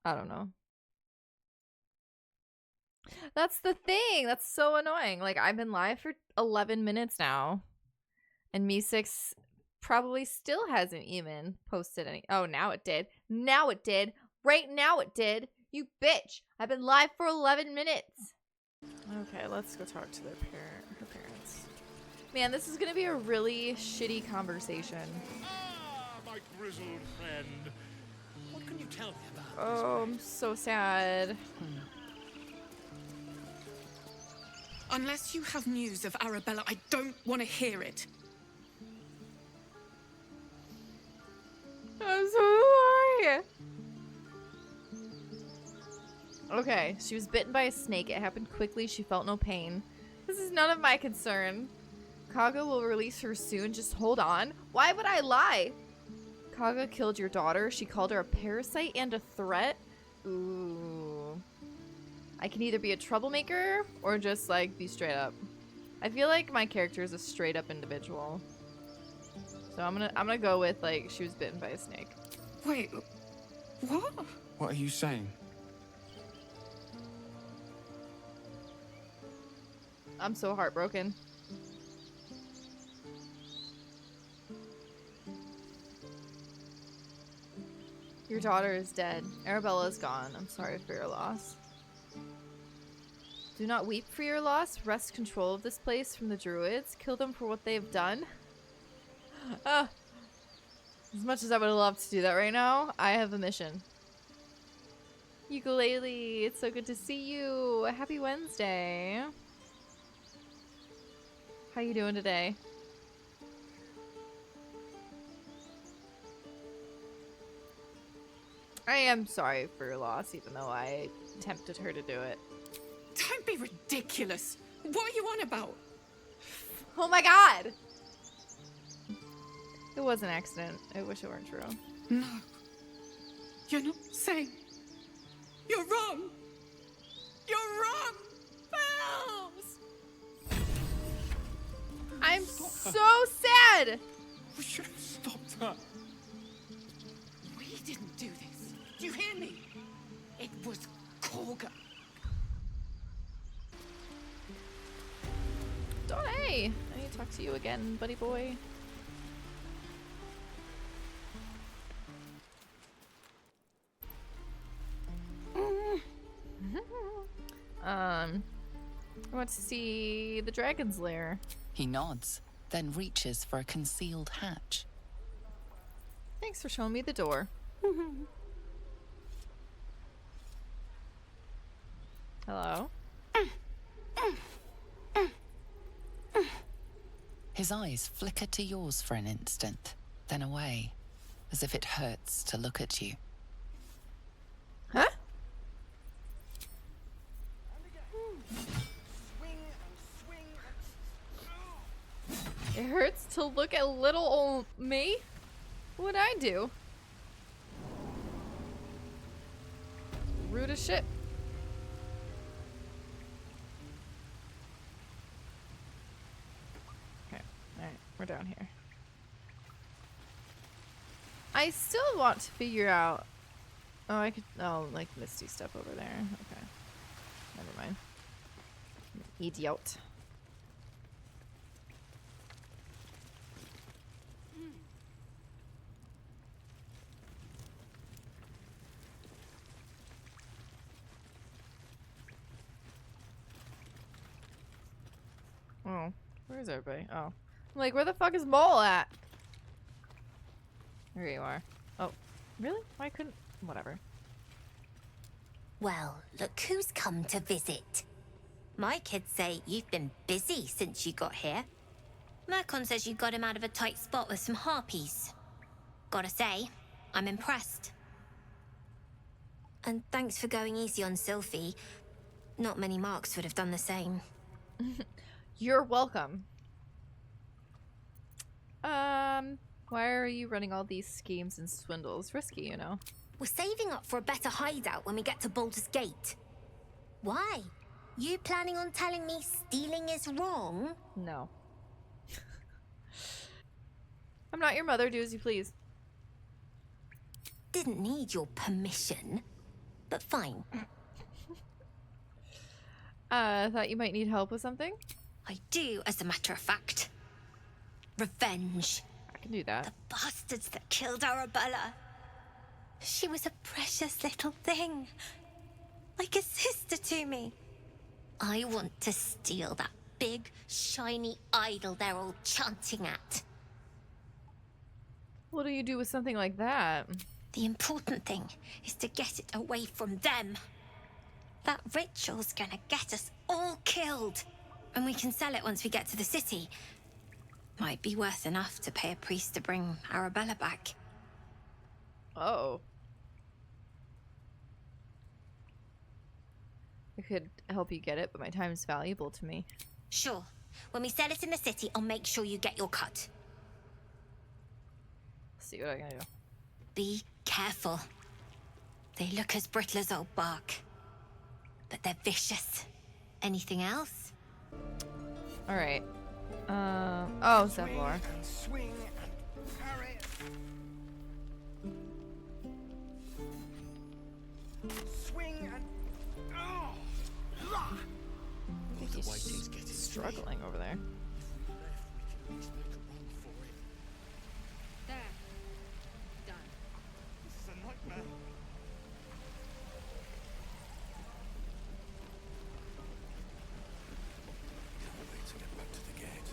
I don't know. That's the thing. That's so annoying. Like, I've been live for 11 minutes now. And Me6 probably still hasn't even posted any. Oh, now it did. Now it did. Right now it did. You bitch. I've been live for 11 minutes. Okay, let's go talk to her parents. Man, this is gonna be a really shitty conversation. Ah, my grizzled friend. What can you tell me about Oh, I'm so sad. Unless you have news of Arabella, I don't want to hear it. I'm so sorry. Okay, she was bitten by a snake. It happened quickly. She felt no pain. This is none of my concern. Kaga will release her soon. Just hold on. Why would I lie? Kaga killed your daughter. She called her a parasite and a threat. Ooh. I can either be a troublemaker or just, like, be straight up. I feel like my character is a straight up individual. So I'm gonna go with, like, she was bitten by a snake. Wait, what? What are you saying? I'm so heartbroken. Your daughter is dead. Arabella is gone. I'm sorry for your loss. Do not weep for your loss. Wrest control of this place from the druids. Kill them for what they have done. As much as I would love to do that right now, I have a mission. Ukulele, it's so good to see you. Happy Wednesday. How you doing today? I am sorry for your loss, even though I tempted her to do it. Don't be ridiculous. What are you on about? Oh my god! It was an accident. I wish it weren't true. No. You're not sane. You're wrong. You're wrong. Bells! I'm so sad! We should have stopped her. We didn't do this. Do you hear me? It was Korga. Don't hey! I need to talk to you again, buddy boy. I want to see the dragon's lair. He nods, then reaches for a concealed hatch. Thanks for showing me the door. Hello? His eyes flicker to yours for an instant, then away, as if it hurts to look at you. Huh? It hurts to look at little old me? What'd I do? Rude as shit. Okay, alright, we're down here. I still want to figure out... Oh, I could... Oh, like misty stuff over there. Okay. Never mind. Idiot. Oh, where is everybody? Oh. I'm like, where the fuck is Mole at? There you are. Oh, really? Why couldn't... Whatever. Well, look who's come to visit. My kids say you've been busy since you got here. Mercon says you got him out of a tight spot with some harpies. Gotta say, I'm impressed. And thanks for going easy on Sylphie. Not many marks would have done the same. You're welcome. Why are you running all these schemes and swindles? Risky, you know. We're saving up for a better hideout when we get to Baldur's Gate. Why? You planning on telling me stealing is wrong? No. I'm not your mother. Do as you please. Didn't need your permission. but fine. I thought you might need help with something. I do, as a matter of fact. Revenge. I can do that. The bastards that killed Arabella. She was a precious little thing. Like a sister to me. I want to steal that big, shiny idol they're all chanting at. What do you do with something like that? The important thing is to get it away from them. That ritual's gonna get us all killed. And we can sell it once we get to the city. Might be worth enough to pay a priest to bring Arabella back. Oh. I could help you get it, but my time is valuable to me. Sure. When we sell it in the city, I'll make sure you get your cut. See what I can do. Be careful. They look as brittle as old bark. But they're vicious. Anything else? Alright. Oh, Zevlor. And swing and parry. Swing and oh, la! I think he's struggling over there. There. Done. This is a nightmare. Wait to get back to the gate.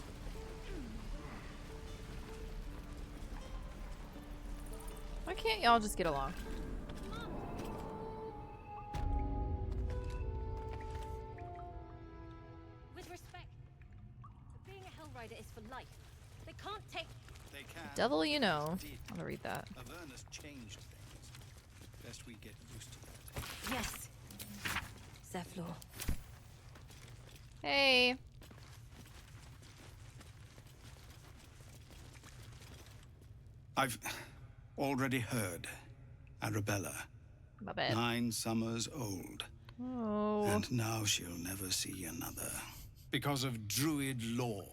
Why can't y'all just get along? With respect, being a Hell Rider is for life. They can't take... They can. Devil, you know. I want to read that. Avernus changed things. Best we get used to that. Yes. Zevlor. Hey. I've already heard. Arabella, My bad. 9 summers old. Oh. And now she'll never see another. Because of druid law.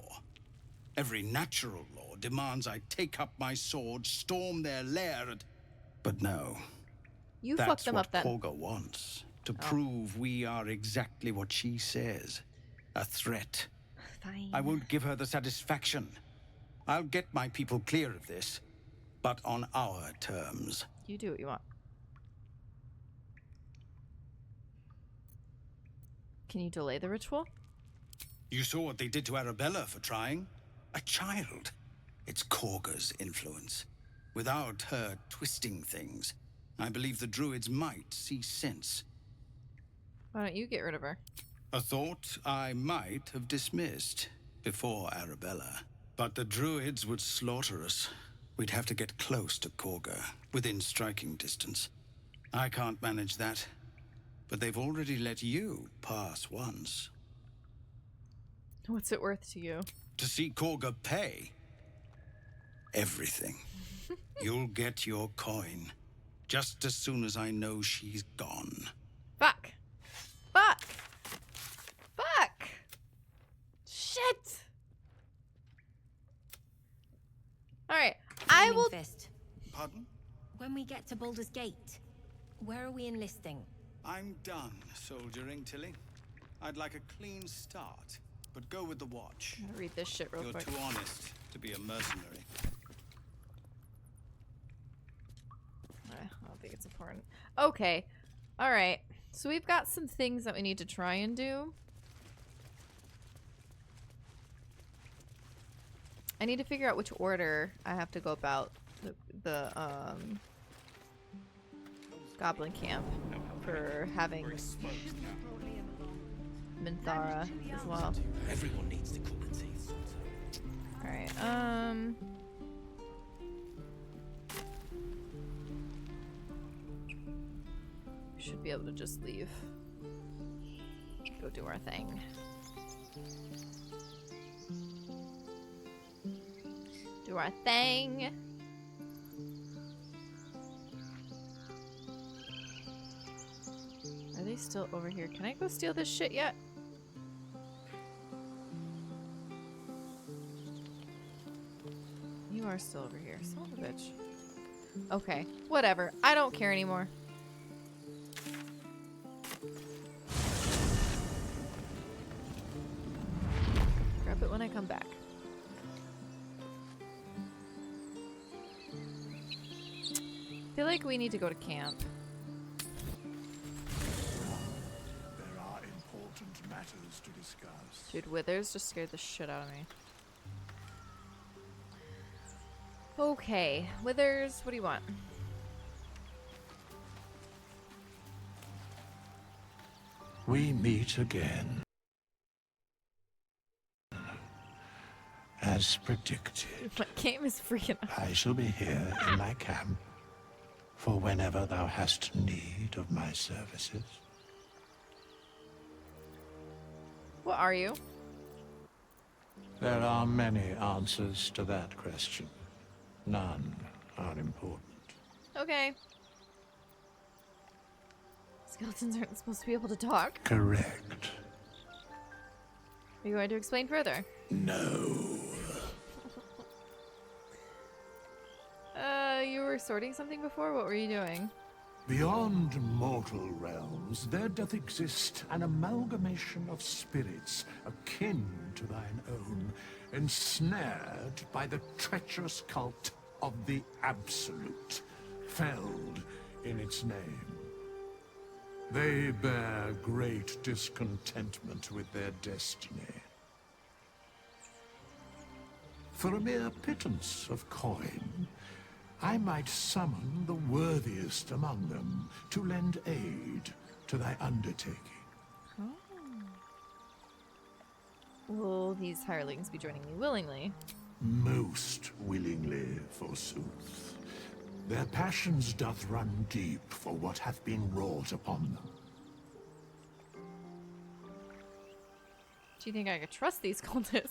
Every natural law demands I take up my sword, storm their lair, and... But no. You That's fucked them what up then. Korga wants. To prove we are exactly what she says. A threat. Fine. I won't give her the satisfaction. I'll get my people clear of this. But on our terms. You do what you want. Can you delay the ritual? You saw what they did to Arabella for trying. A child. It's Korga's influence. Without her twisting things, I believe the druids might see sense. Why don't you get rid of her? A thought I might have dismissed before Arabella. But the druids would slaughter us. We'd have to get close to Korga, within striking distance. I can't manage that. But they've already let you pass once. What's it worth to you? To see Korga pay. Everything. You'll get your coin. Just as soon as I know she's gone. Fuck. Fuck. Fuck. Shit. Alright. I will... Fist. Pardon? When we get to Baldur's Gate, where are we enlisting? I'm done soldiering, Tilly. I'd like a clean start, but go with the watch. I'm gonna read this shit real You're quick. too honest to be a mercenary. I don't think it's important. Okay. Alright. So we've got some things that we need to try and do. I need to figure out which order I have to go about the goblin camp for having Minthara as well. Everyone needs to compensate. Alright, we should be able to just leave. Go do our thing. Do our thing. Are they still over here? Can I go steal this shit yet? You are still over here. Son of a bitch. Okay, whatever. I don't care anymore. feel like we need to go to camp. There are important matters to discuss. Dude, Withers just scared the shit out of me. Okay, Withers, what do you want? We meet again. As predicted, My game is freaking out. I shall be here in my camp for whenever thou hast need of my services. What are you? There are many answers to that question. None are important. Okay. Skeletons aren't supposed to be able to talk. Correct. Are you going to explain further? No. You were sorting something before? What were you doing? Beyond mortal realms, there doth exist an amalgamation of spirits akin to thine own, ensnared by the treacherous cult of the Absolute, felled in its name. They bear great discontentment with their destiny. For a mere pittance of coin, I might summon the worthiest among them to lend aid to thy undertaking. Will these hirelings be joining me willingly? Most willingly, forsooth. Their passions doth run deep for what hath been wrought upon them. Do you think I could trust these cultists?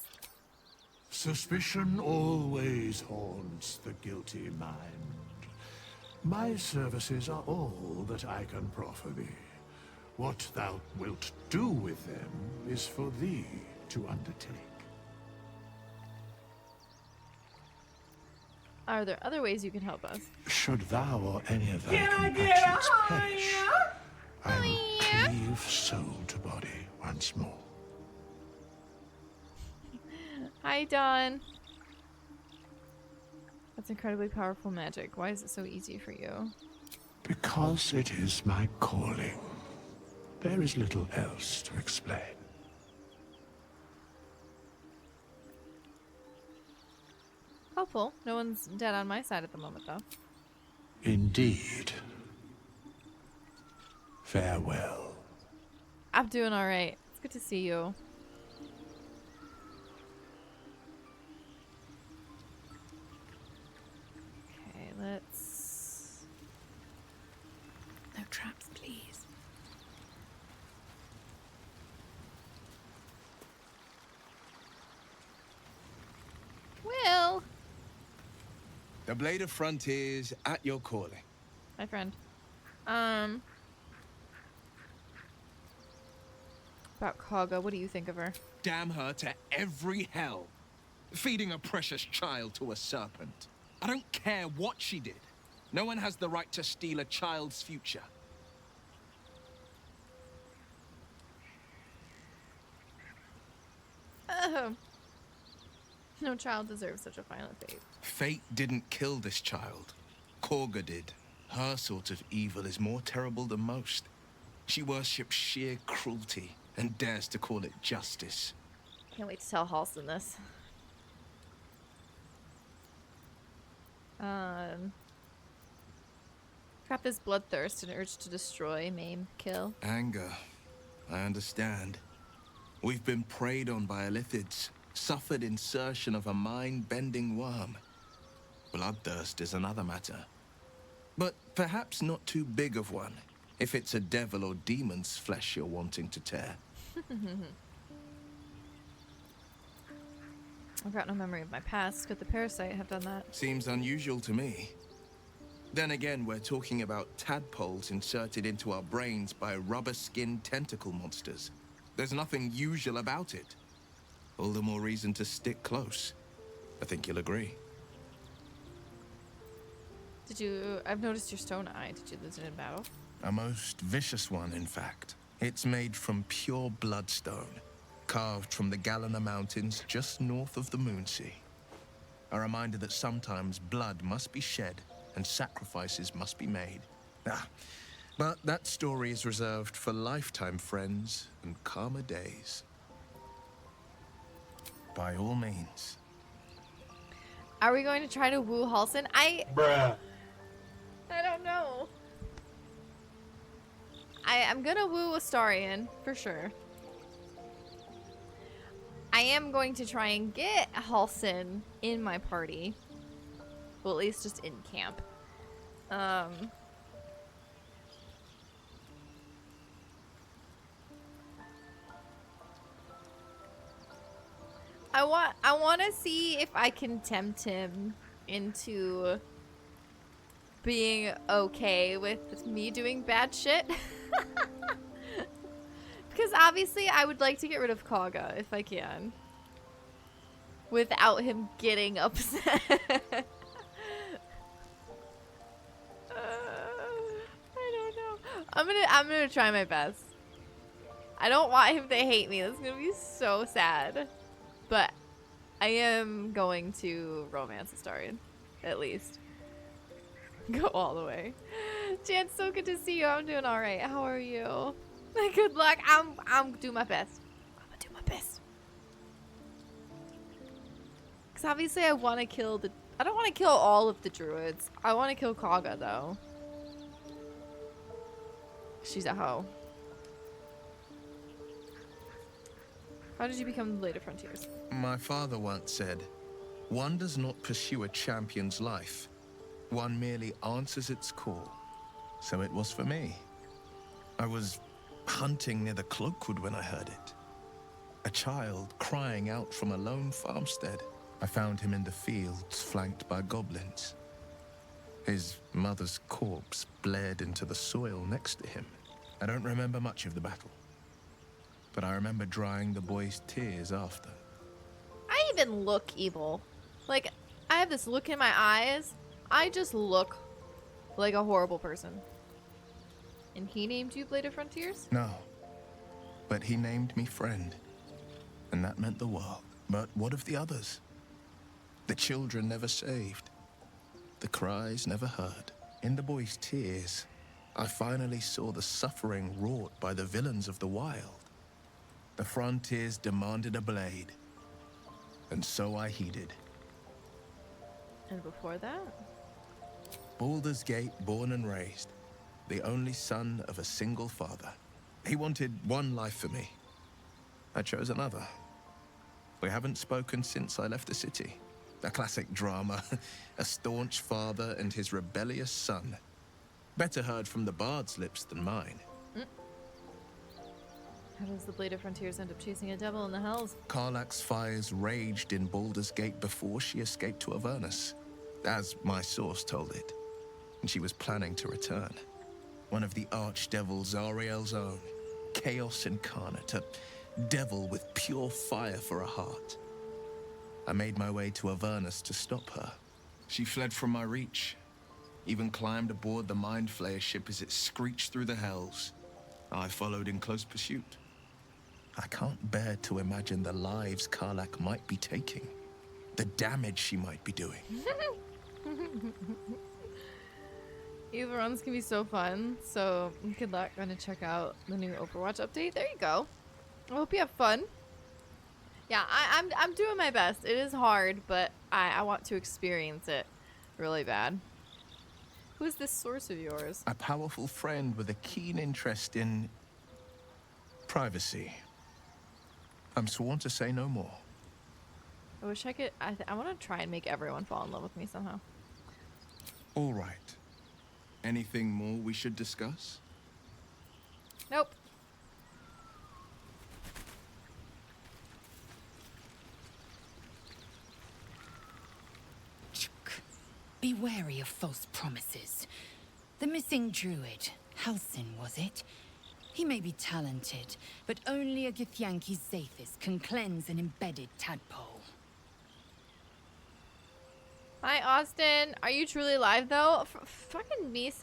Suspicion always haunts the guilty mind. My services are all that I can proffer thee. What thou wilt do with them is for thee to undertake. Are there other ways you can help us? Should thou or any of thy compatriots perish, I will cleave soul to body once more. Hi, Dawn. That's incredibly powerful magic. Why is it so easy for you? Because it is my calling. There is little else to explain. Helpful. No one's dead on my side at the moment, though. Indeed. Farewell. I'm doing alright. It's good to see you. Okay, let's... No traps, please. Will! The Blade of Frontiers at your calling. My friend. About Kaga, what do you think of her? Damn her to every hell. Feeding a precious child to a serpent. I don't care what she did. No one has the right to steal a child's future. No child deserves such a violent fate. Fate didn't kill this child. Korga did. Her sort of evil is more terrible than most. She worships sheer cruelty and dares to call it justice. Can't wait to tell Halston this. Crap this bloodthirst and urge to destroy, maim, kill. Anger. I understand. We've been preyed on by Illithids, suffered insertion of a mind-bending worm. Bloodthirst is another matter. But perhaps not too big of one, if it's a devil or demon's flesh you're wanting to tear. I've got no memory of my past. Could the parasite have done that? Seems unusual to me. Then again, we're talking about tadpoles inserted into our brains by rubber-skinned tentacle monsters. There's nothing usual about it. All the more reason to stick close. I think you'll agree. I've noticed your stone eye. Did you lose it in battle? A most vicious one, in fact. It's made from pure bloodstone, carved from the Galena Mountains just north of the Moonsea. A reminder that sometimes blood must be shed and sacrifices must be made. But that story is reserved for lifetime friends and calmer days. By all means. Are we going to try to woo Halsin? Bruh. I don't know. I'm gonna woo Astarion, for sure. I am going to try and get Halsin in my party. Well, at least just in camp. I want to see if I can tempt him into being okay with me doing bad shit. Because obviously I would like to get rid of Kaga if I can. Without him getting upset. I don't know. I'm gonna try my best. I don't want him to hate me. That's gonna be so sad. But I am going to romance Astarion, at least. Go all the way. Jan, so good to see you. I'm doing all right. How are you? Good luck. I'm doing my best. I'm gonna do my best. Cause obviously I want to kill the. I don't want to kill all of the druids. I want to kill Kaga though. She's a hoe. How did you become the Blade of Frontiers? My father once said, "One does not pursue a champion's life. One merely answers its call." So it was for me. I was hunting near the Cloakwood when I heard it. A child crying out from a lone farmstead. I found him in the fields, flanked by goblins. His mother's corpse bled into the soil next to him. I don't remember much of the battle, but I remember drying the boy's tears after. I even look evil. Like, I have this look in my eyes. I just look like a horrible person. And he named you Blade of Frontiers? No, but he named me friend, and that meant the world. But what of the others? The children never saved. The cries never heard. In the boy's tears, I finally saw the suffering wrought by the villains of the wild. The frontiers demanded a blade, and so I heeded. And before that? Baldur's Gate, born and raised, the only son of a single father. He wanted one life for me. I chose another. We haven't spoken since I left the city. A classic drama, a staunch father and his rebellious son. Better heard from the bard's lips than mine. How does the Blade of Frontiers end up chasing a devil in the hells? Karlach's fires raged in Baldur's Gate before she escaped to Avernus, as my source told it. And she was planning to return. One of the archdevils Zariel's own, chaos incarnate, a devil with pure fire for a heart. I made my way to Avernus to stop her. She fled from my reach, even climbed aboard the Mind Flayer ship as it screeched through the hells. I followed in close pursuit. I can't bear to imagine the lives Karlach might be taking, the damage she might be doing. Eva runs can be so fun, so good luck. I'm gonna check out the new Overwatch update. There you go. I hope you have fun. Yeah, I'm doing my best. It is hard, but I want to experience it really bad. Who is this source of yours? A powerful friend with a keen interest in privacy. I'm sworn to say no more. I wish I could. I want to try and make everyone fall in love with me somehow. All right. Anything more we should discuss? Nope. Be wary of false promises. The missing druid, Halsin, was it? He may be talented, but only a Githyanki's Zathis can cleanse an embedded tadpole. Hi, Austin. Are you truly alive, though? Fucking B6.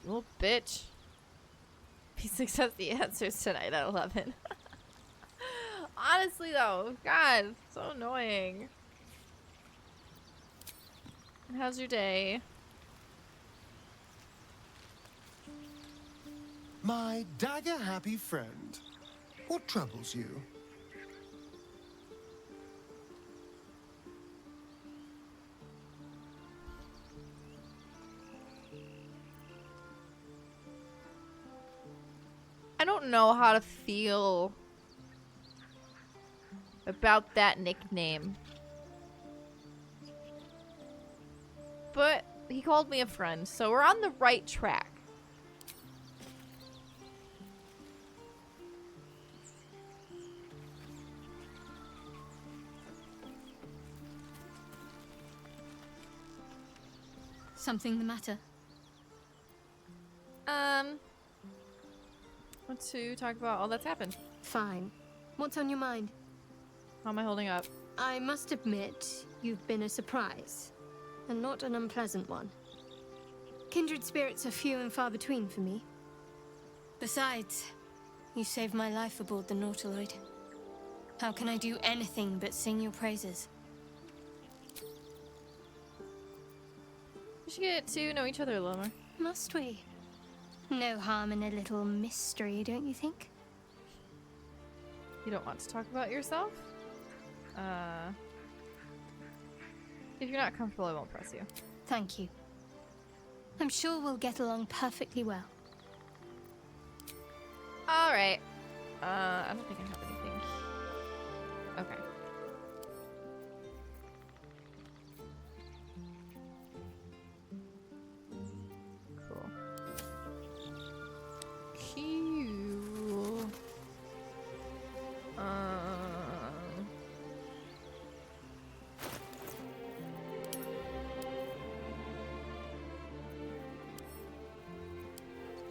You little bitch. B6 has the answers tonight at 11. Honestly, though. God, so annoying. How's your day? My dagger-happy friend, what troubles you? I don't know how to feel about that nickname. But he called me a friend, so we're on the right track. Something the matter? Want to talk about all that's happened. Fine. What's on your mind? How am I holding up? I must admit, you've been a surprise. And not an unpleasant one. Kindred spirits are few and far between for me. Besides, you saved my life aboard the Nautiloid. How can I do anything but sing your praises? We should get to know each other a little more. Must we? No harm in a little mystery, don't you think? You don't want to talk about yourself? If you're not comfortable, I won't press you. Thank you. I'm sure we'll get along perfectly well. Alright. I don't think I have anything. Okay. Cool. Cute.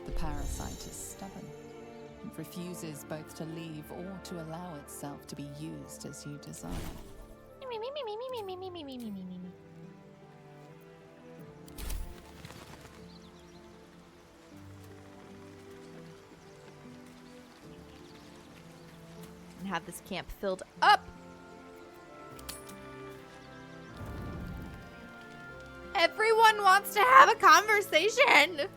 The parasite is stubborn. It refuses both to leave or to allow itself to be used as you desire. And have this camp filled up. Everyone wants to have a conversation.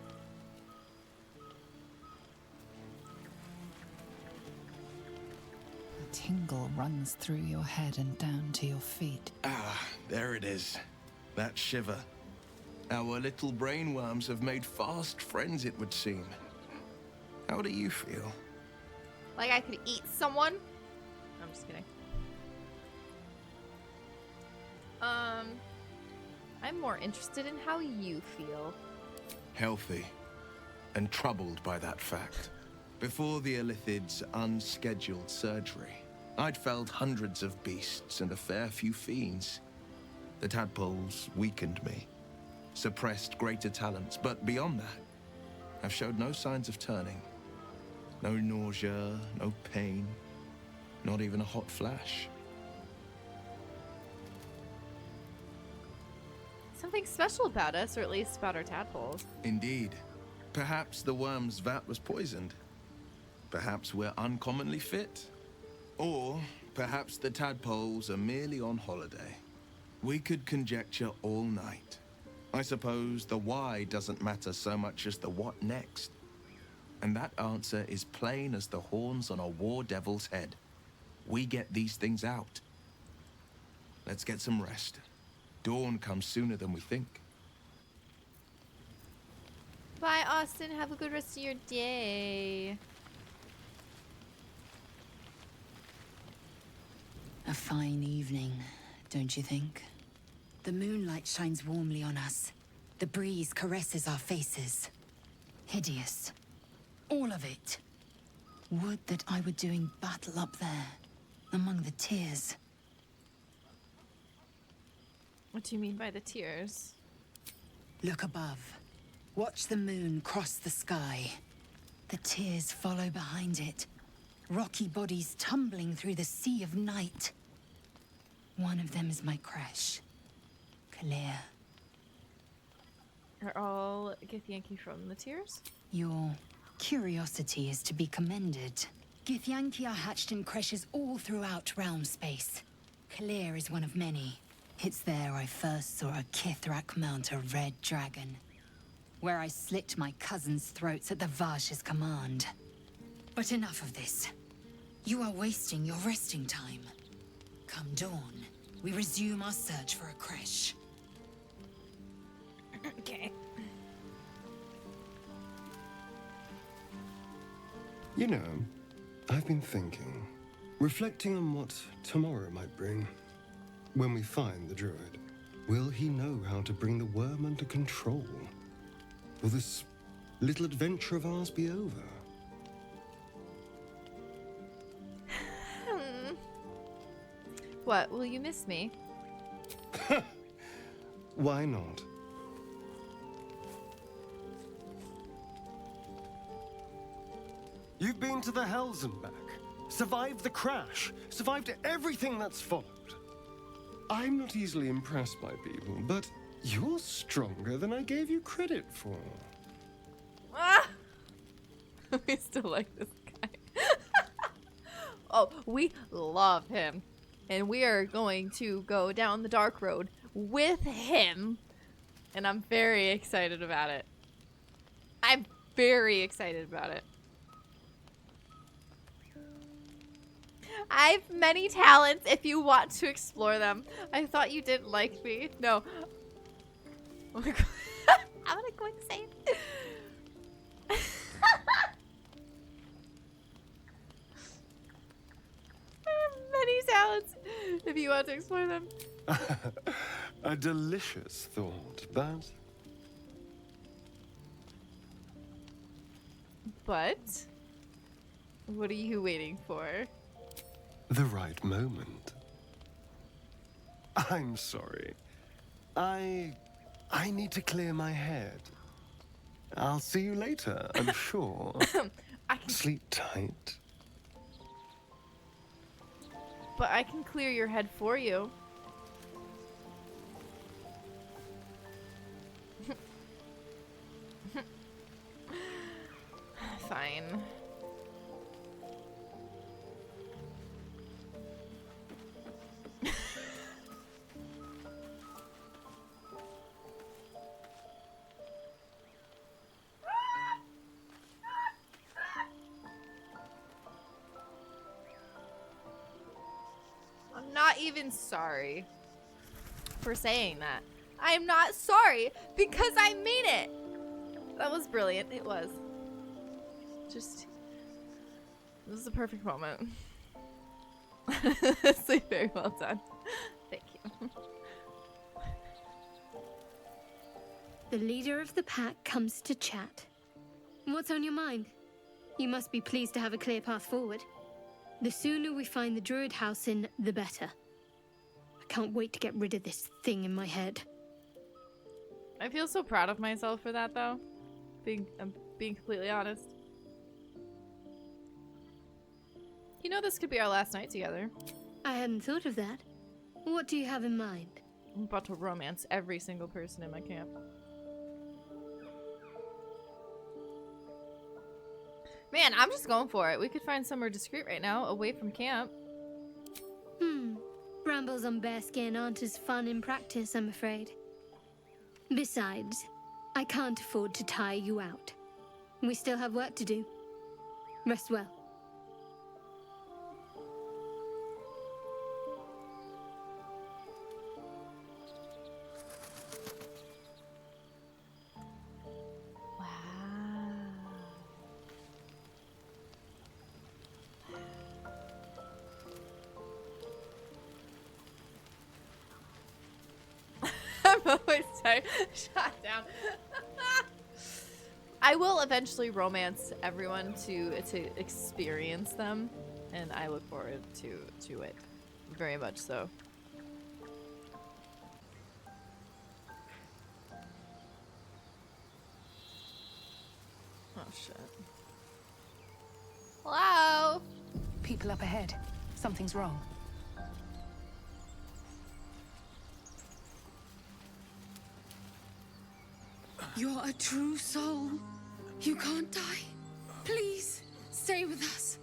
A tingle runs through your head and down to your feet. Ah, there it is. That shiver. Our little brainworms have made fast friends, it would seem. How do you feel? Like I could eat someone? I'm just kidding. I'm more interested in how you feel. Healthy. And troubled by that fact. Before the Illithid's unscheduled surgery, I'd felled hundreds of beasts and a fair few fiends. The tadpoles weakened me, suppressed greater talents, but beyond that, I've showed no signs of turning. No nausea, no pain, not even a hot flash. Something special about us, or at least about our tadpoles. Indeed. Perhaps the worm's vat was poisoned. Perhaps we're uncommonly fit. Or perhaps the tadpoles are merely on holiday. We could conjecture all night. I suppose the why doesn't matter so much as the what next. And that answer is plain as the horns on a war devil's head. We get these things out. Let's get some rest. Dawn comes sooner than we think. Bye, Austin. Have a good rest of your day. A fine evening, don't you think? The moonlight shines warmly on us. The breeze caresses our faces. Hideous. All of it. Would that I were doing battle up there, among the tears. What do you mean by the tears? Look above. Watch the moon cross the sky. The tears follow behind it. Rocky bodies tumbling through the sea of night. One of them is my crush, Clear. Are all Githyanki from the tears? Your curiosity is to be commended. Githyanki are hatched in creches all throughout realm space. Clear is one of many. It's there I first saw a Kithrak mount a red dragon. Where I slit my cousin's throats at the Vash's command. But enough of this. You are wasting your resting time. Come dawn, we resume our search for a creche. Okay. You know, I've been thinking, reflecting on what tomorrow might bring. When we find the druid, will he know how to bring the worm under control? Will this little adventure of ours be over? What, will you miss me? Why not? You've been to the Hells and back, survived the crash, survived everything that's followed. I'm not easily impressed by people, but you're stronger than I gave you credit for. Ah! We still like this guy. Oh, we love him. And we are going to go down the dark road with him. And I'm very excited about it. I'm very excited about it. I have many talents if you want to explore them. I thought you didn't like me. No. Oh my god. I'm gonna go insane. I have many talents if you want to explore them. A delicious thought, But what are you waiting for? the right moment. I'm sorry. I need to clear my head. I'll see you later, I'm sure. Sleep tight. But I can clear your head for you. Fine. I'm not even sorry for saying that. I am not sorry because I mean it. That was brilliant. It was. Just, this is the perfect moment. Honestly, very well done. Thank you. The leader of the pack comes to chat. What's on your mind? You must be pleased to have a clear path forward. The sooner we find the druid house in, the better. I can't wait to get rid of this thing in my head. I feel so proud of myself for that, though. Being completely honest. You know, this could be our last night together. I hadn't thought of that. What do you have in mind? I'm about to romance every single person in my camp. Man, I'm just going for it. We could find somewhere discreet right now, away from camp. Brambles on bearskin aren't as fun in practice, I'm afraid. Besides, I can't afford to tire you out. We still have work to do. Rest well. I'm always tired. Shot down. I will eventually romance everyone to experience them, and I look forward to it very much so. Oh shit. Hello? People up ahead. Something's wrong. You're a true soul. You can't die. Please, stay with us.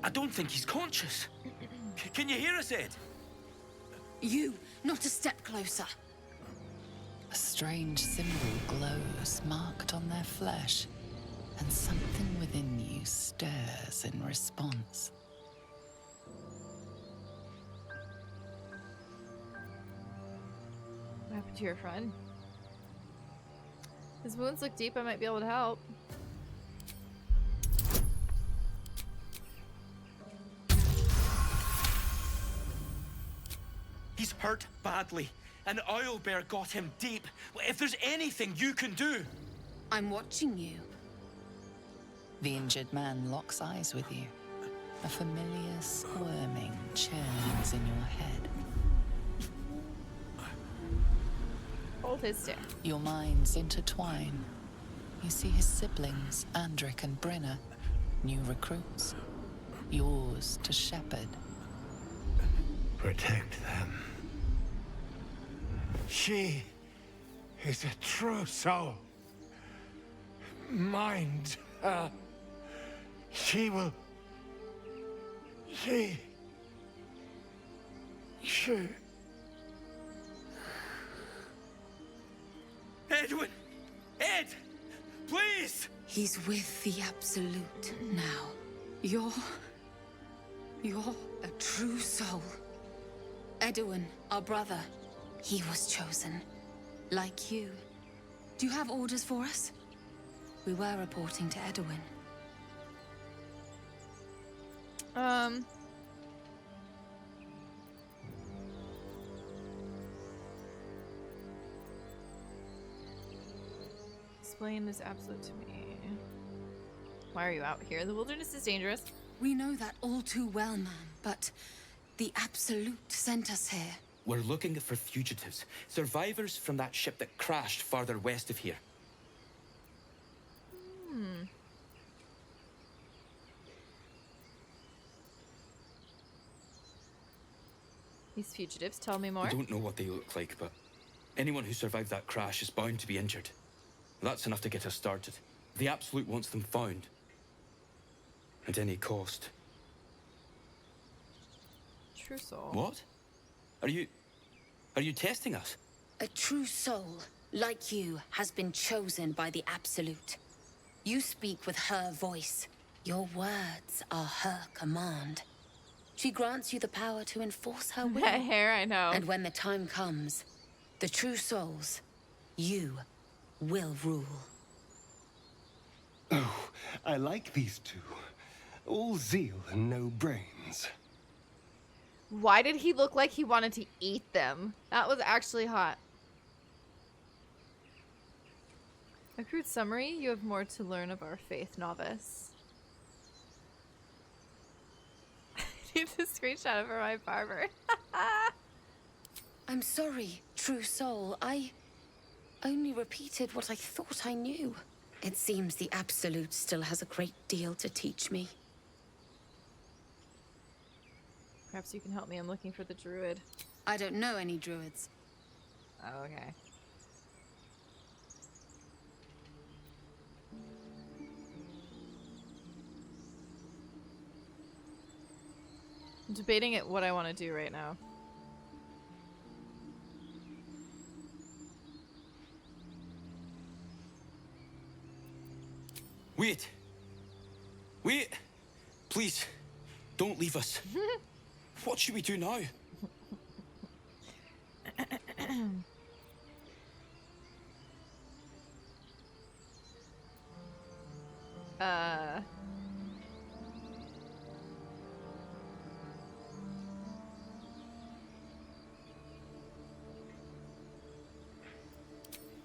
I don't think he's conscious. Can you hear us, Ed? You, not a step closer. A strange symbol glows, marked on their flesh, and something within you stirs in response. What happened to your friend? His wounds look deep. I might be able to help. He's hurt badly, and OWLBEAR got him deep. If there's anything you can do... I'm watching you. The injured man locks eyes with you. A familiar squirming churns in your head. Hold his stare. Your minds intertwine. You see his siblings, Andric and Brenna, new recruits. Yours to shepherd. Protect them. She is a true soul. Mind her. She will... She... Edwin! Ed! Please! He's with the Absolute now. You're a true soul. Edwin, our brother, he was chosen. Like you. Do you have orders for us? We were reporting to Edwin. Explain this Absolute to me. Why are you out here? The wilderness is dangerous. We know that all too well, ma'am, but the Absolute sent us here. We're looking for fugitives. Survivors from that ship that crashed farther west of here. These fugitives, tell me more. We don't know what they look like, but anyone who survived that crash is bound to be injured. That's enough to get us started. The Absolute wants them found. At any cost. True soul. What? Are you testing us? A true soul, like you, has been chosen by the Absolute. You speak with her voice. Your words are her command. She grants you the power to enforce her will. That hair, I know. And when the time comes, the true souls, you will rule. Oh, I like these two. All zeal and no brains. Why did he look like he wanted to eat them? That was actually hot. A crude summary, you have more to learn of our faith, novice. I need a screenshot of her, my barber. I'm sorry, true soul. I only repeated what I thought I knew. It seems the Absolute still has a great deal to teach me. Perhaps you can help me. I'm looking for the druid. I don't know any druids. Oh, okay. I'm debating what I want to do right now. Wait! Wait! Please, don't leave us. What should we do now?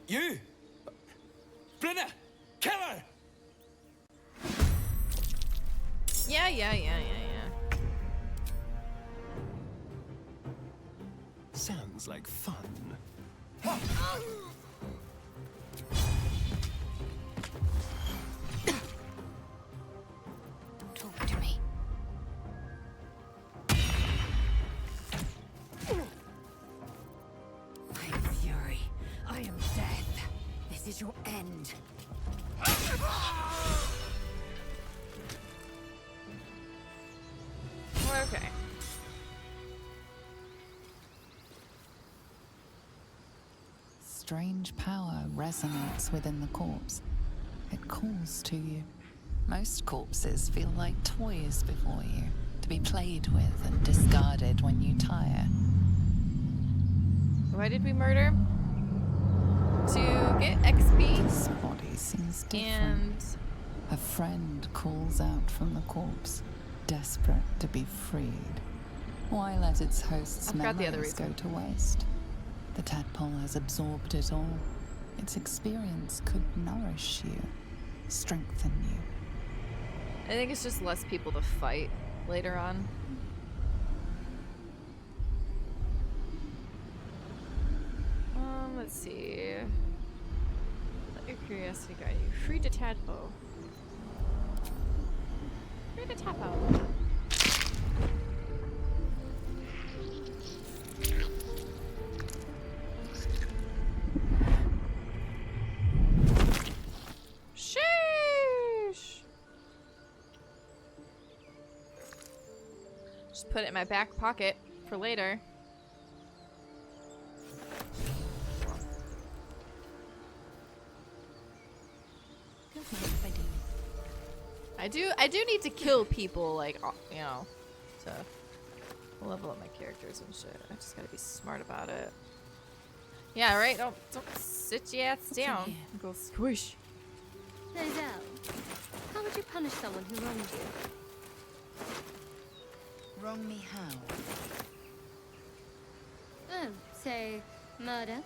You! Brenna! Kill her! Yeah. Sounds like fun. Talk to me. I am fury. I am death. This is your end. Okay. strange power resonates within the corpse. It calls to you. Most corpses feel like toys before you, to be played with and discarded when you tire. Why did we murder? To get XP. This body seems different. And a friend calls out from the corpse, desperate to be freed. Why let its host's memories go to waste? The tadpole has absorbed it all. Its experience could nourish you, strengthen you. I think it's just less people to fight later on. Let's see. Let your curiosity guide you. Free to tadpole. Free to tadpole. Sheesh. Just put it in my back pocket for later. I do need to kill people, like, you know, to level up my characters and shit. I just gotta be smart about it. Yeah, right? Don't sit your ass down. Go squish. Lizelle, how would you punish someone who wronged you? Wrong me how? Oh, say murder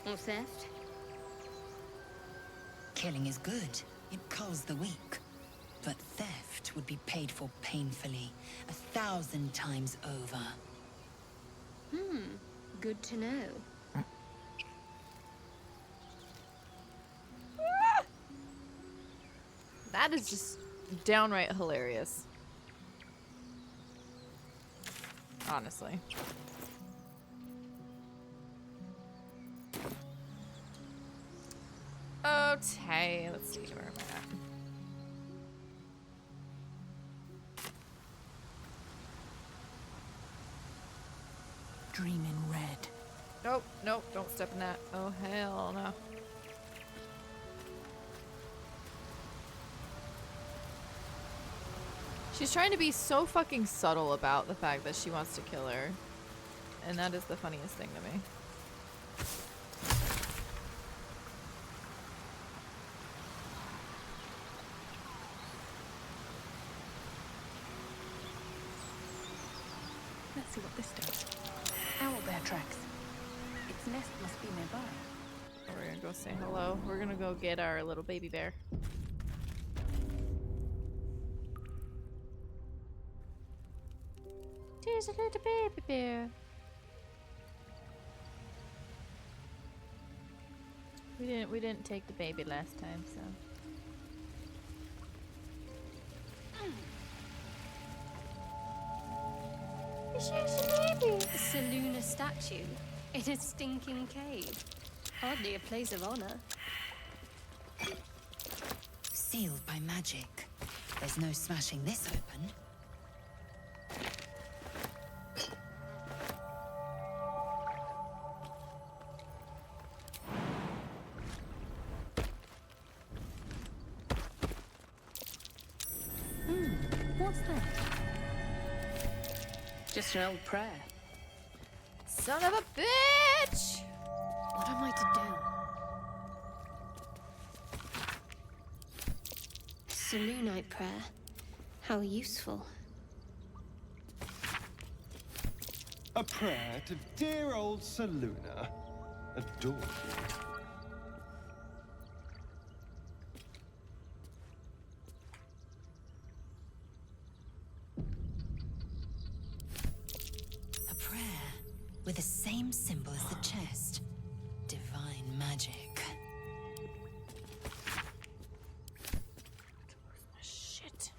or theft? Killing is good. It culls the weak. But theft would be paid for painfully, 1,000 times over. Good to know. That is just downright hilarious. Honestly. Okay, let's see where am I at. Dream in red. Nope, nope, don't step in that. Oh, hell no. She's trying to be so fucking subtle about the fact that she wants to kill her. And that is the funniest thing to me. Let's see what this does. Owlbear tracks. Its nest must be nearby. We're gonna go say hello. We're gonna go get our little baby bear. There's a little baby bear. We didn't take the baby last time, so. It's just a baby. A Seluna statue in a stinking cave. Hardly a place of honor. Sealed by magic. There's no smashing this open. What's that? Just an old prayer. Son of a bitch! What am I to do? Selunite prayer. How useful. A prayer to dear old Seluna. Adore you. A prayer with the same symbol as the chest. Divine magic. Shit.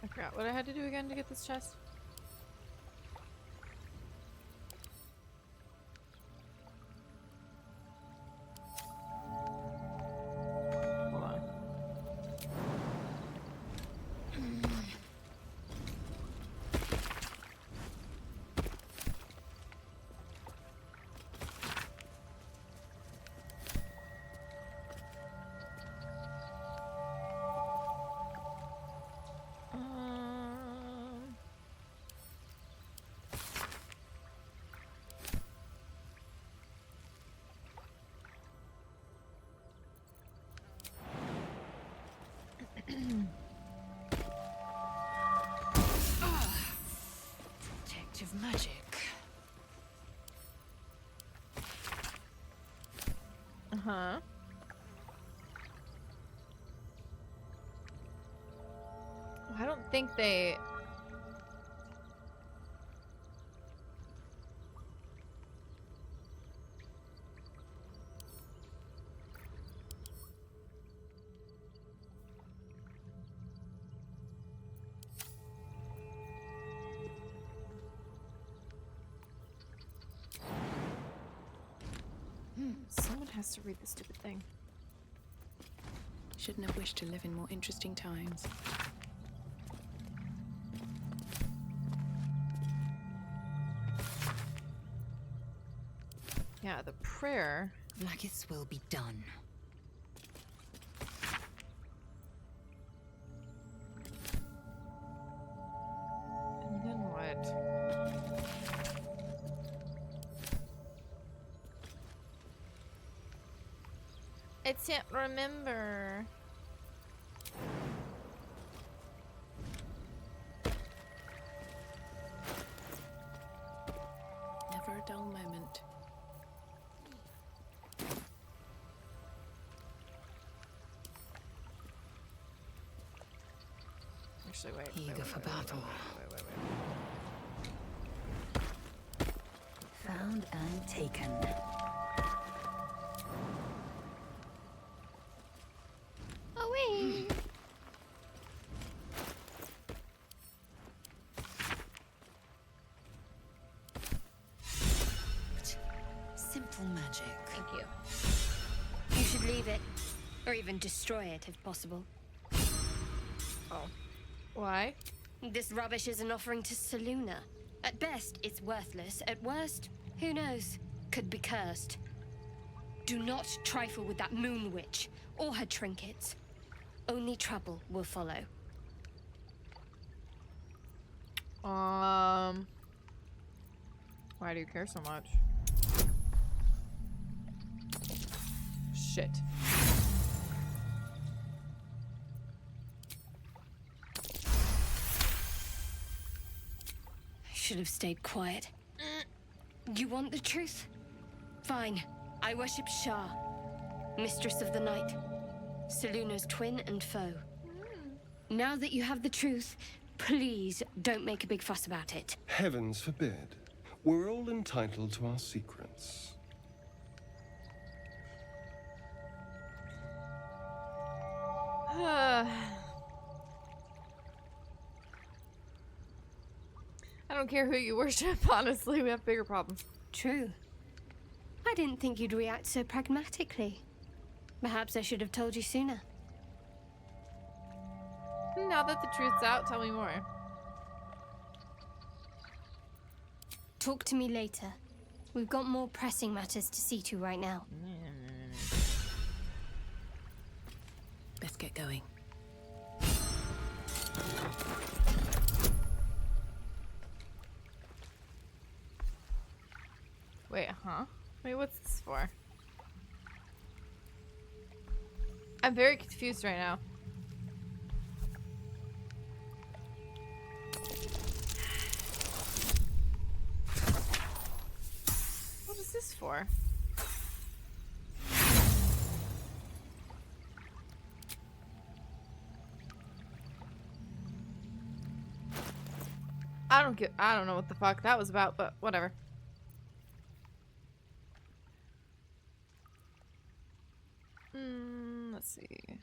I forgot what I had to do again to get this chest. Protective magic. Uh-huh. I don't think they... Someone has to read this stupid thing. Shouldn't have wished to live in more interesting times. Yeah, the prayer. Blackith's will be done. And then what? I can't remember. Never a dull moment. Actually, wait. Eager for battle. Wait. Found and taken. Away. Simple magic. Thank you. You should leave it, or even destroy it if possible. Oh. Why? This rubbish is an offering to Selûne. At best, it's worthless. At worst, who knows? Could be cursed. Do not trifle with that moon witch or her trinkets. Only trouble will follow. Why do you care so much? Shit. I should have stayed quiet. You want the truth? Fine. I worship Shah, mistress of the night, Selûne's twin and foe. Now that you have the truth, please don't make a big fuss about it. Heavens forbid. We're all entitled to our secrets. I don't care who you worship, honestly. We have bigger problems. True. I didn't think you'd react so pragmatically. Perhaps I should have told you sooner. Now that the truth's out, tell me more. Talk to me later. We've got more pressing matters to see to right now. Best get going. Wait, huh? Wait, what's this for? I'm very confused right now. What is this for? I don't know what the fuck that was about, but whatever. Let's see.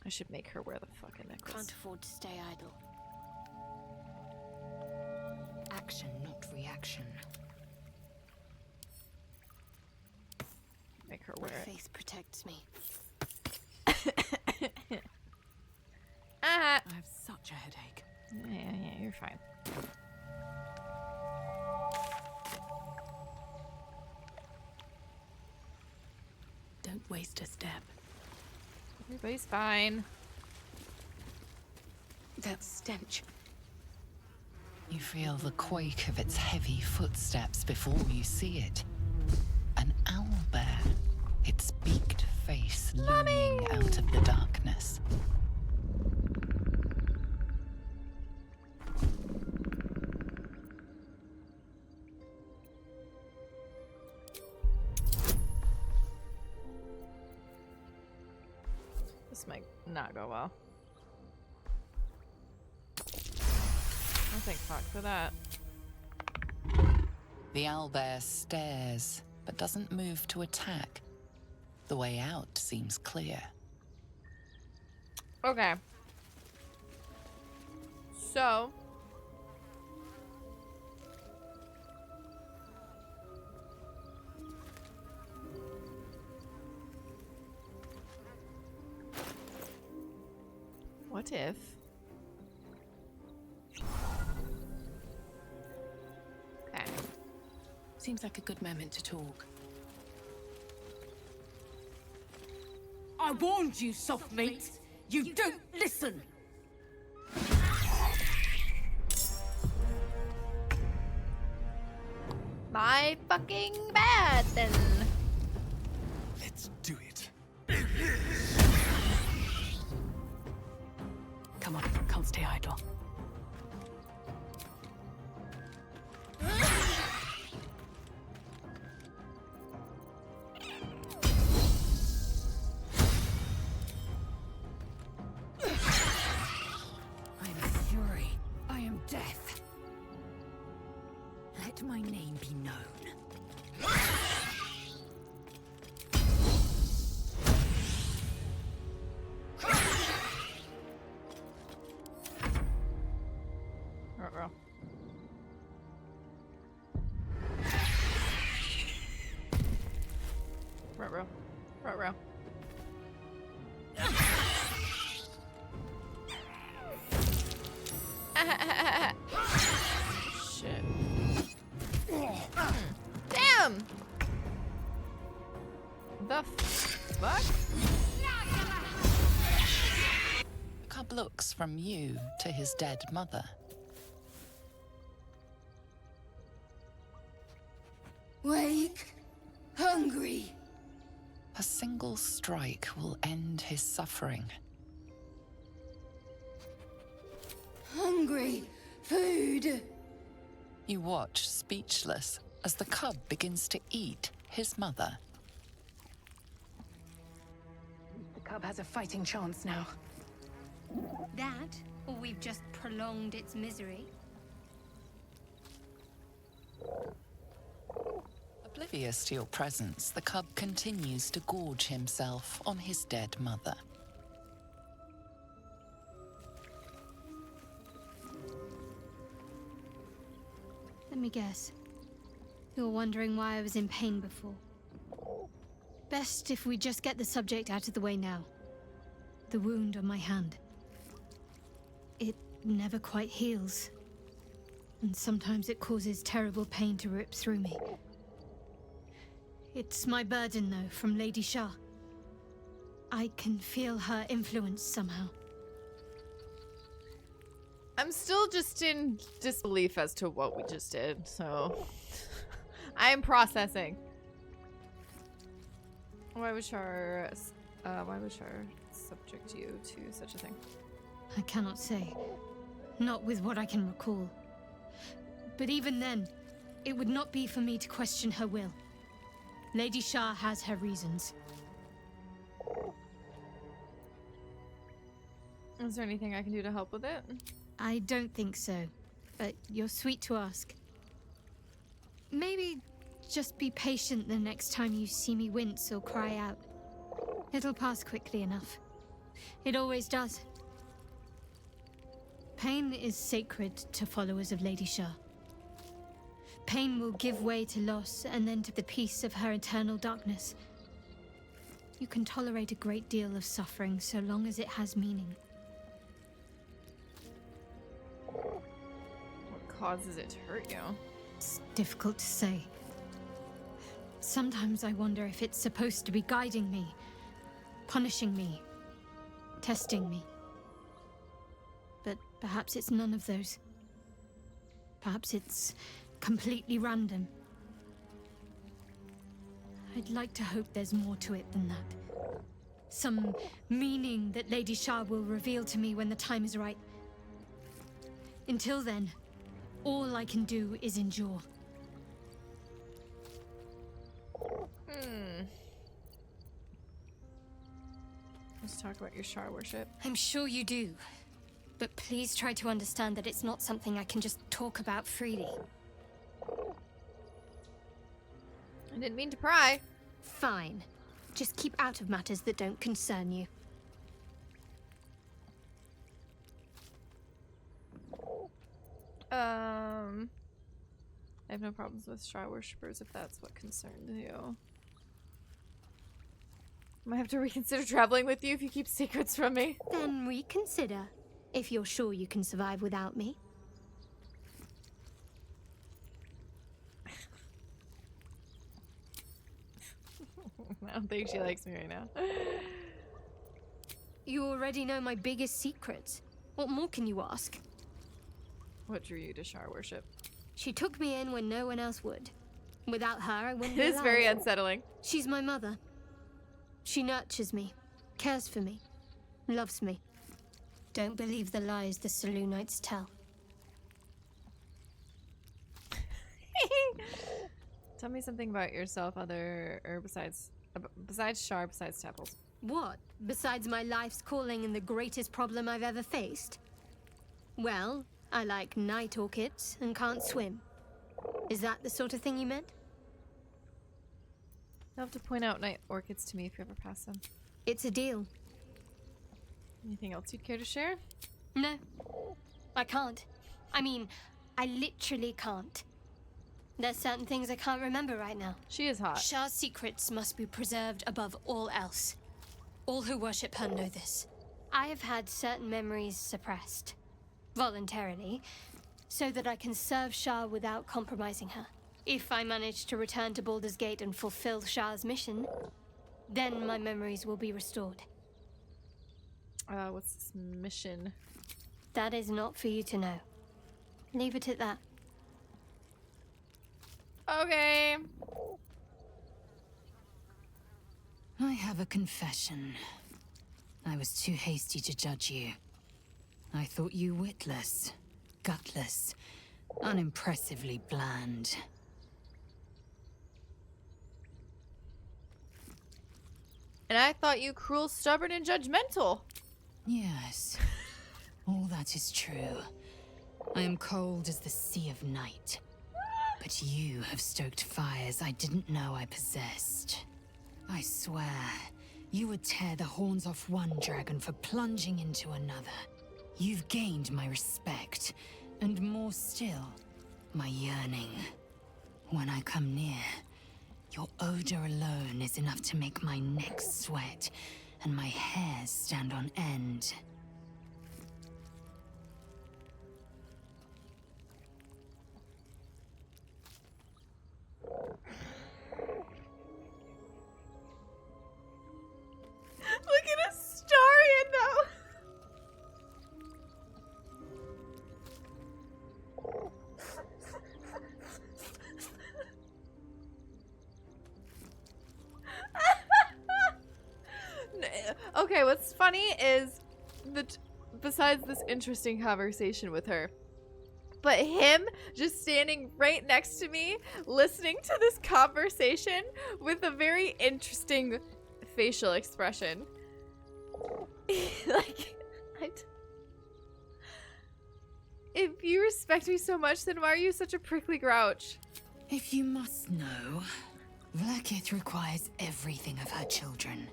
I should make her wear the fucking necklace. Can't afford to stay idle. Action, not reaction. Make her wear My it. faith protects me. Ah! I have such a headache. Yeah, you're fine. Don't waste a step. Everybody's fine. That stench. You feel the quake of its heavy footsteps before you see it. An owlbear, its beaked face looming out of the darkness. This might not go well. Oh, thank fuck for that. The owlbear stares, but doesn't move to attack. The way out seems clear. Okay. So. What if? Okay. Seems like a good moment to talk. I warned you, soft meat. You don't listen. My fucking bad then. Let's do it. Come on, can't stay idle. My name be known. Uh-oh. Ruh-roh. Ruh-roh. Shit. Damn! The fuck? Cub looks from you to his dead mother. Wake, hungry. A single strike will end his suffering. Hungry, food. You watch, speechless, as the cub begins to eat his mother. The cub has a fighting chance now. That, or we've just prolonged its misery. Oblivious to your presence, the cub continues to gorge himself on his dead mother. Let me guess. You're wondering why I was in pain before. Best if we just get the subject out of the way now. The wound on my hand. It never quite heals. And sometimes it causes terrible pain to rip through me. It's my burden, though, from Lady Shah. I can feel her influence somehow. I'm still just in disbelief as to what we just did, so I'm processing. Why would Shar subject you to such a thing? I cannot say. Not with what I can recall. But even then, it would not be for me to question her will. Lady Shah has her reasons. Is there anything I can do to help with it? I don't think so, but you're sweet to ask. Maybe just be patient the next time you see me wince or cry out. It'll pass quickly enough. It always does. Pain is sacred to followers of Lady Shah. Pain will give way to loss and then to the peace of her eternal darkness. You can tolerate a great deal of suffering so long as it has meaning. What causes it to hurt you? It's difficult to say. Sometimes I wonder if it's supposed to be guiding me, punishing me, testing me. But perhaps it's none of those. Perhaps it's completely random. I'd like to hope there's more to it than that. Some meaning that Lady Shah will reveal to me when the time is right. Until then, all I can do is endure. Let's talk about your Shar worship. I'm sure you do. But please try to understand that it's not something I can just talk about freely. I didn't mean to pry. Fine. Just keep out of matters that don't concern you. I have no problems with Shar worshippers if that's what concerns you. I might have to reconsider traveling with you if you keep secrets from me. Then reconsider, if you're sure you can survive without me. I don't think she likes me right now. You already know my biggest secrets. What more can you ask? What drew you to Shar worship? She took me in when no one else would. Without her, I wouldn't It be is alive. very unsettling. She's my mother. She nurtures me, cares for me, loves me. Don't believe the lies the Selûnites tell. Tell me something about yourself besides Shar, besides Temples. What? Besides my life's calling and the greatest problem I've ever faced? Well, I like night orchids and can't swim. Is that the sort of thing you meant? You'll have to point out night orchids to me if you ever pass them. It's a deal. Anything else you'd care to share? No, I can't. I mean, I literally can't. There's certain things I can't remember right now. She is hot. Shar's secrets must be preserved above all else. All who worship her know this. I have had certain memories suppressed, voluntarily, so that I can serve Shar without compromising her. If I manage to return to Baldur's Gate and fulfill Shar's mission, then my memories will be restored. What's this mission? That is not for you to know. Leave it at that. Okay. I have a confession. I was too hasty to judge you. I thought you witless, gutless, unimpressively bland. And I thought you cruel, stubborn, and judgmental. Yes, all that is true. I am cold as the sea of night. But you have stoked fires I didn't know I possessed. I swear, you would tear the horns off one dragon for plunging into another. You've gained my respect, and more still, my yearning. When I come near, your odor alone is enough to make my neck sweat and my hairs stand on end. Look at Astarion though. Okay, what's funny is that besides this interesting conversation with her, but him just standing right next to me, listening to this conversation with a very interesting facial expression. Like, if you respect me so much, then why are you such a prickly grouch? If you must know, Vlaakith requires everything of her children.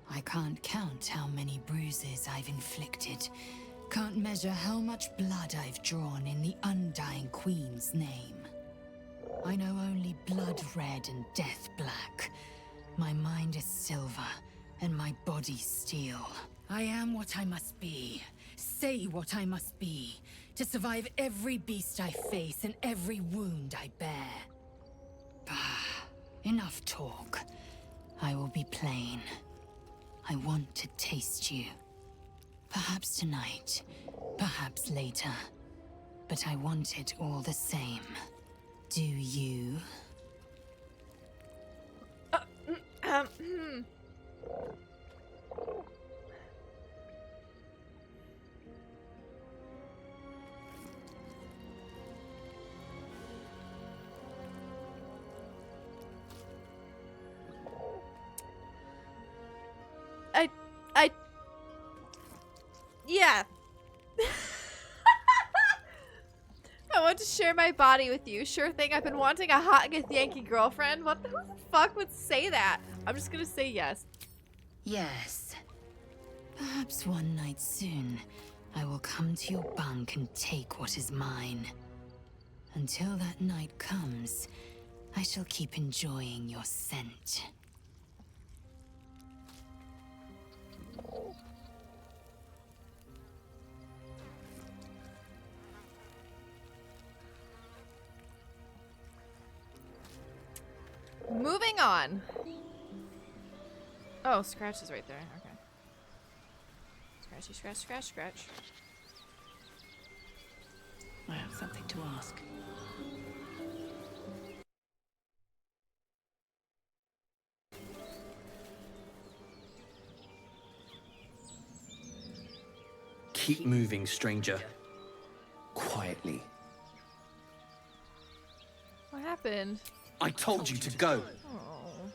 I can't count how many bruises I've inflicted. Can't measure how much blood I've drawn in the Undying Queen's name. I know only blood red and death black. My mind is silver, and my body steel. I am what I must be. Say what I must be. To survive every beast I face and every wound I bear. Bah, enough talk. I will be plain. I want to taste you. Perhaps tonight, perhaps later. But I want it all the same. Do you? I I want to share my body with you. Sure thing, I've been wanting a hot Githyanki girlfriend. Who the fuck would say that? I'm just gonna say yes. Yes. Perhaps one night soon, I will come to your bunk and take what is mine. Until that night comes, I shall keep enjoying your scent. Moving on. Oh, Scratch is right there. Okay. Scratchy, scratch, scratch, scratch. I have something to ask. Keep moving, stranger. Quietly. What happened? I told you to go. Oh.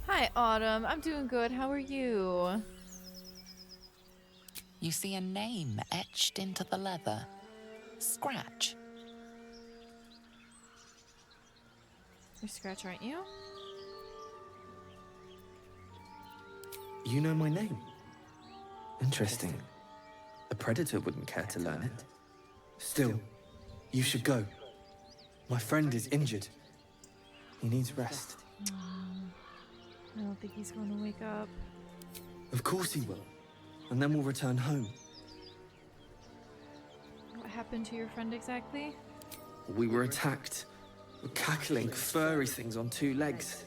Hi, Autumn. I'm doing good. How are you? You see a name etched into the leather. Scratch. You're Scratch, aren't you? You know my name. Interesting. A predator wouldn't care to learn it. Still, you should go. My friend is injured. He needs rest. I don't think he's going to wake up. Of course he will. And then we'll return home. What happened to your friend exactly? We were attacked. Cackling, furry things on two legs.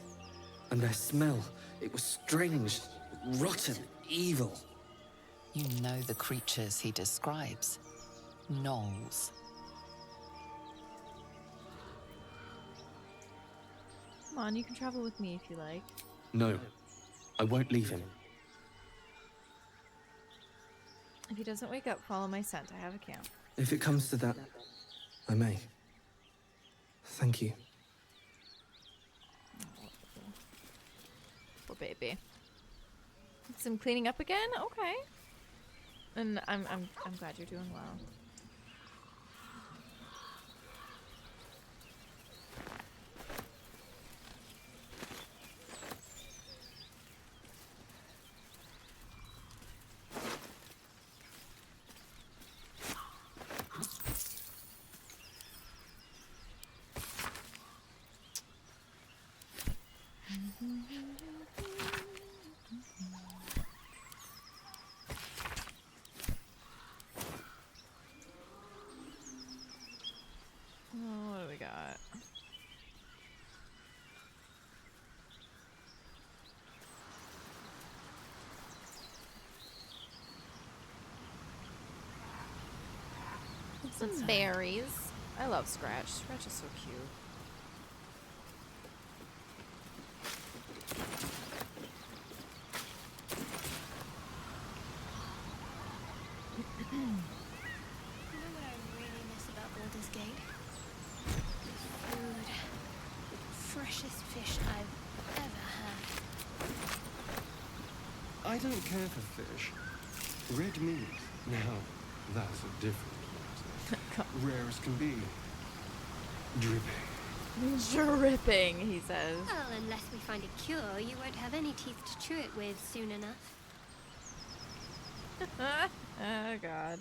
And their smell, it was strange, rotten, evil. You know the creatures he describes. Gnolls. Come on, you can travel with me if you like. No, I won't leave him. If he doesn't wake up, follow my scent. I have a camp. If it comes to that, I may. Thank you. Poor baby. Some cleaning up again? Okay. And I'm glad you're doing well. Oh, what do we got? Some berries. I love Scratch. Scratch is so cute. You know what I really miss about Baldur's Gate? Food. Freshest fish I've ever had. I don't care for fish. Red meat, now, that's a different matter. Rare as can be. Dripping. Dripping, he says. Well, unless we find a cure, you won't have any teeth to chew it with soon enough. Oh, God.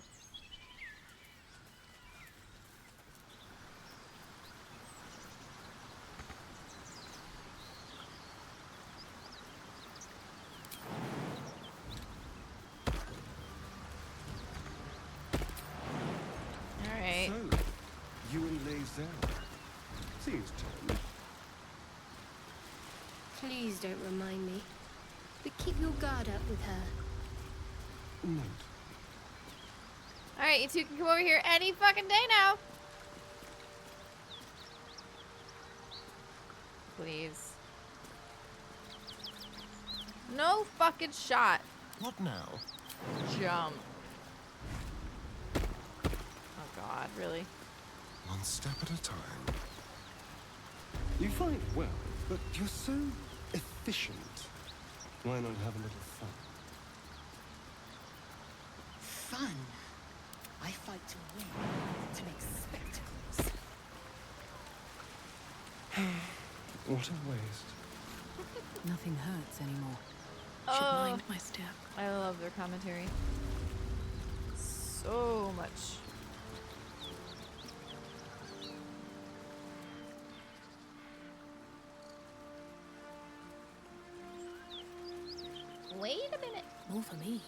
Alright. So, you and Lae'zel. Seems tame. Please don't remind me. But keep your guard up with her. Note. Alright, you two can come over here any fucking day now. Please. No fucking shot. What now? Jump. Oh God, really? One step at a time. You fight well, but you're so efficient. Why not have a little fun? Fun? I fight to win, to make spectacles. What a waste. Nothing hurts anymore. Should mind my step. I love their commentary. So much. Wait a minute. More for me.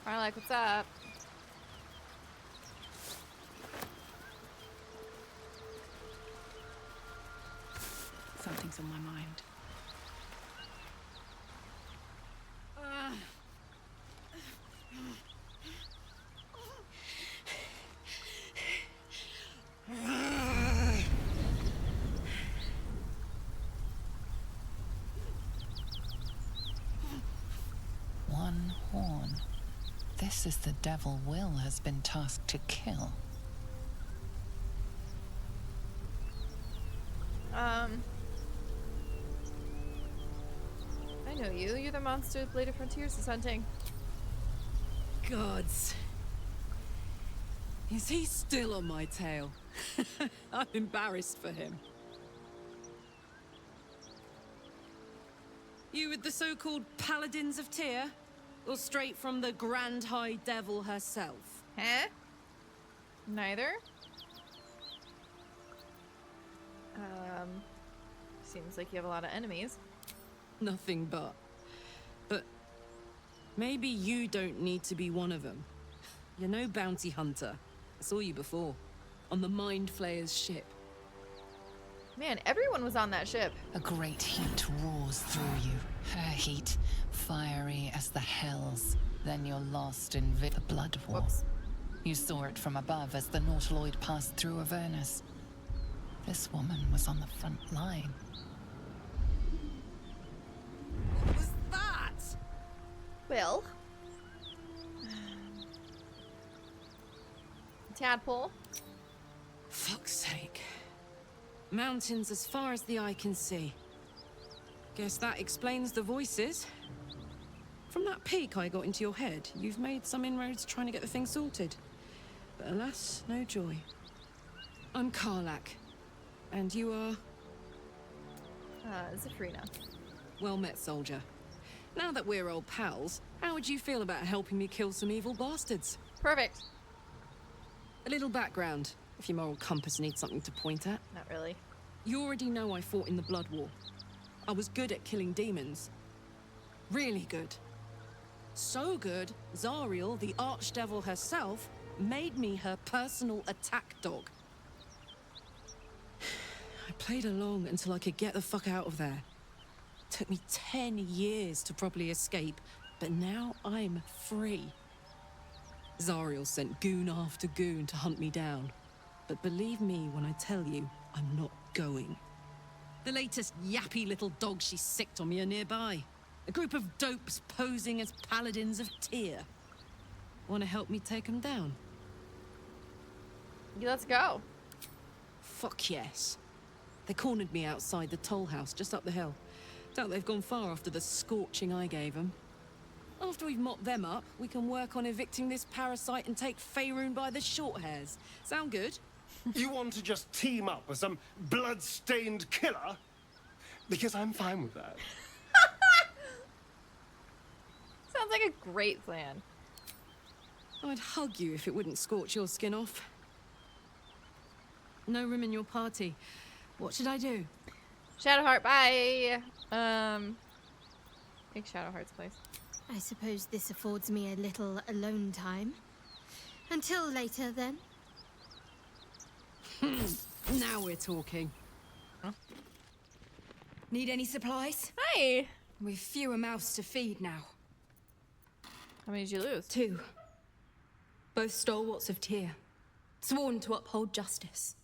Arlek, what's up? Something's on my mind. One horn. This is the devil Will has been tasked to kill. I know you. You're the monster Blade of Frontiers is hunting. Gods. Is he still on my tail? I'm embarrassed for him. You with the so-called Paladins of Tyr? Or straight from the Grand High Devil herself? Huh? Neither? Seems like you have a lot of enemies. Nothing but. But maybe you don't need to be one of them. You're no bounty hunter. I saw you before. On the Mind Flayer's ship. Man, everyone was on that ship. A great heat roars through you. Her heat, fiery as the hells. Then you're lost in the blood war. Whoops. You saw it from above as the Nautiloid passed through Avernus. This woman was on the front line. What was that? Well. Tadpole. Fuck's sake. Mountains as far as the eye can see. Guess that explains the voices. From that peek I got into your head, you've made some inroads trying to get the thing sorted. But alas, no joy. I'm Karlak. And you are? Zafrina. Well met, soldier. Now that we're old pals, how would you feel about helping me kill some evil bastards? Perfect. A little background, if your moral compass needs something to point at. Not really. You already know I fought in the Blood War. I was good at killing demons. Really good. So good, Zariel, the Archdevil herself, made me her personal attack dog. I played along until I could get the fuck out of there. Took me 10 years to properly escape, but now I'm free. Zariel sent goon after goon to hunt me down. But believe me when I tell you, I'm not going. The latest yappy little dogs she sicked on me are nearby. A group of dopes posing as Paladins of Tyr. Want to help me take them down? Yeah, let's go. Fuck yes. They cornered me outside the toll house just up the hill. Doubt they've gone far after the scorching I gave them. After we've mopped them up, we can work on evicting this parasite and take Faerun by the short hairs. Sound good? You want to just team up with some blood-stained killer? Because I'm fine with that. Sounds like a great plan. I'd hug you if it wouldn't scorch your skin off. No room in your party. What should I do? Shadowheart, bye! Take Shadowheart's place. I suppose this affords me a little alone time. Until later, then. Now we're talking. Huh? Need any supplies? Hi! We've fewer mouths to feed now. How many did you lose? 2. Both stalwarts of Tyr. Sworn to uphold justice.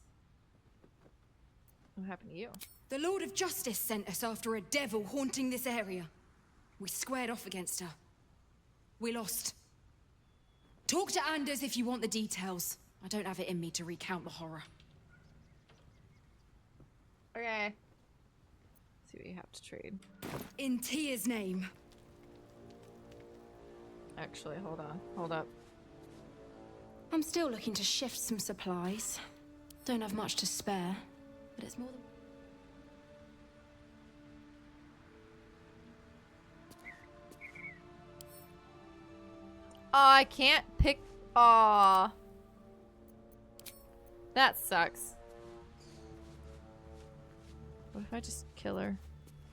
What happened to you? The Lord of Justice sent us after a devil haunting this area. We squared off against her. We lost. Talk to Anders if you want the details. I don't have it in me to recount the horror. Okay. Let's see what you have to trade. In Tia's name. Actually, hold on. Hold up. I'm still looking to shift some supplies. Don't have much to spare, but it's more than... Oh, I can't pick... Aw. That sucks. What if I just kill her?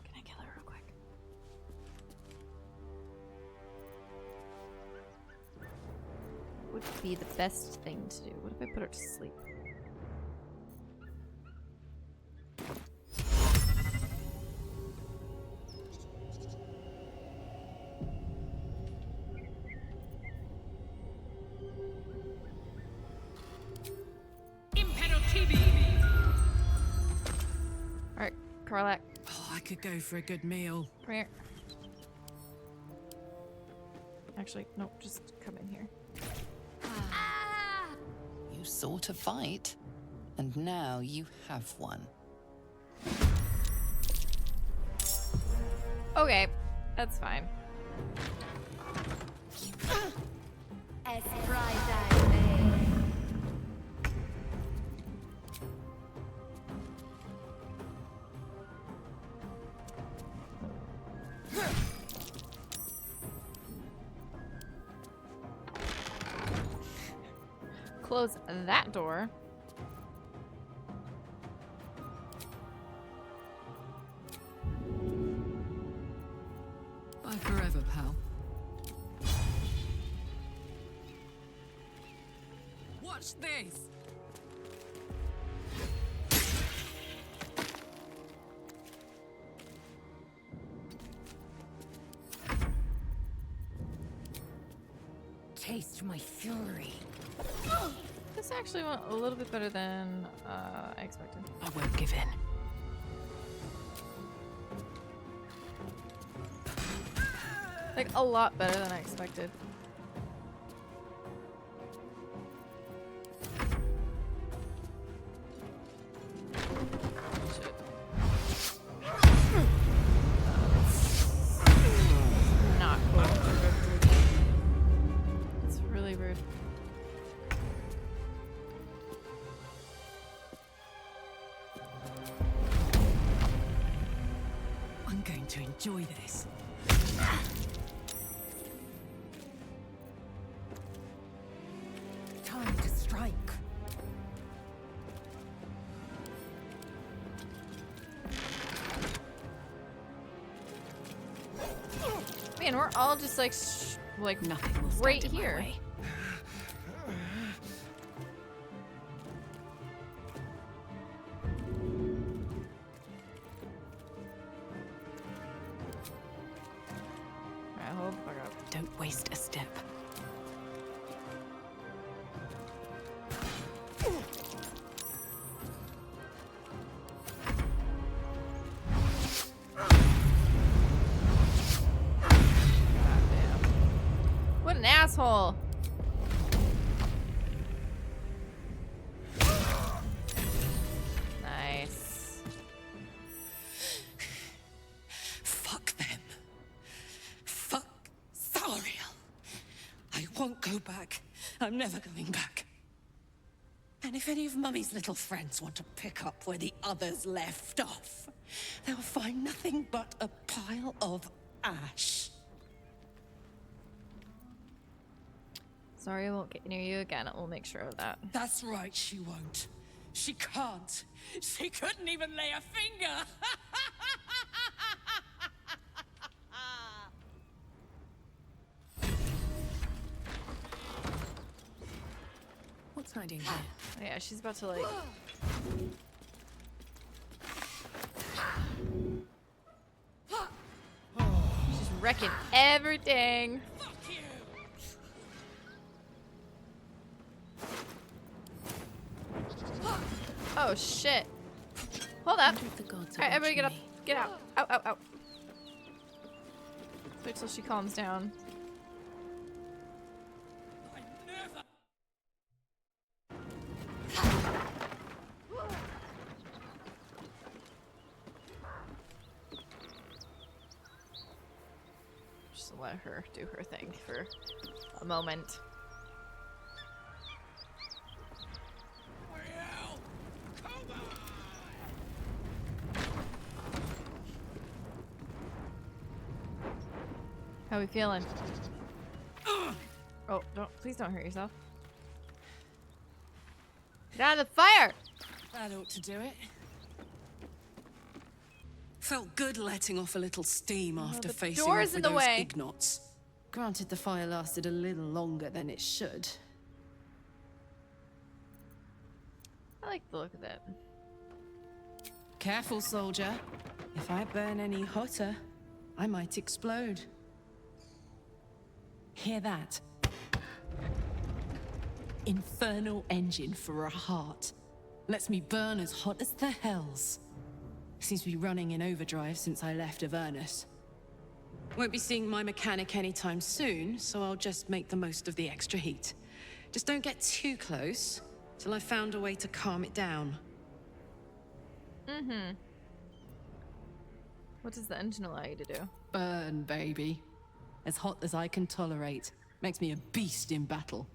Can I kill her real quick? What would be the best thing to do? What if I put her to sleep? Alright, Karlak. Oh, I could go for a good meal. Come here. Actually, no, just come in here. You sought a fight, and now you have one. Okay, that's fine. Close that door. Bye forever, pal. Watch this! Taste my fury. This actually went a little bit better than I expected. I won't give in. Like, a lot better than I expected. Not cool. It's really rude. I'm going to enjoy this. Time to strike. Man, we're all just like, nothing will right stand in my here. way. Alright, hold the fuck up. Don't waste a step. What an asshole! Nice. Fuck them. Fuck Zariel. I won't go back. I'm never going back. And if any of Mummy's little friends want to pick up where the others left off, they'll find nothing but a pile of ash. Sorry, I won't get near you again. We'll make sure of that. That's right, she won't. She can't. She couldn't even lay a finger. What's hiding here? Oh, yeah, she's about to like... She's wrecking everything. Oh shit. Hold up. Alright, everybody get up. Get out. Out, out, out. Wait till she calms down. I let her do her thing for a moment. How we feeling? Oh, please don't hurt yourself. Get out of the fire! That ought to do it. Felt good letting off a little steam after facing off with those ignots. Granted, the fire lasted a little longer than it should. I like the look of it. Careful, soldier. If I burn any hotter, I might explode. Hear that? Infernal engine for a heart. Lets me burn as hot as the hells. Seems to be running in overdrive since I left Avernus. Won't be seeing my mechanic anytime soon, so I'll just make the most of the extra heat. Just don't get too close till I've found a way to calm it down. Mm-hmm. What does the engine allow you to do? Burn, baby. As hot as I can tolerate. Makes me a beast in battle.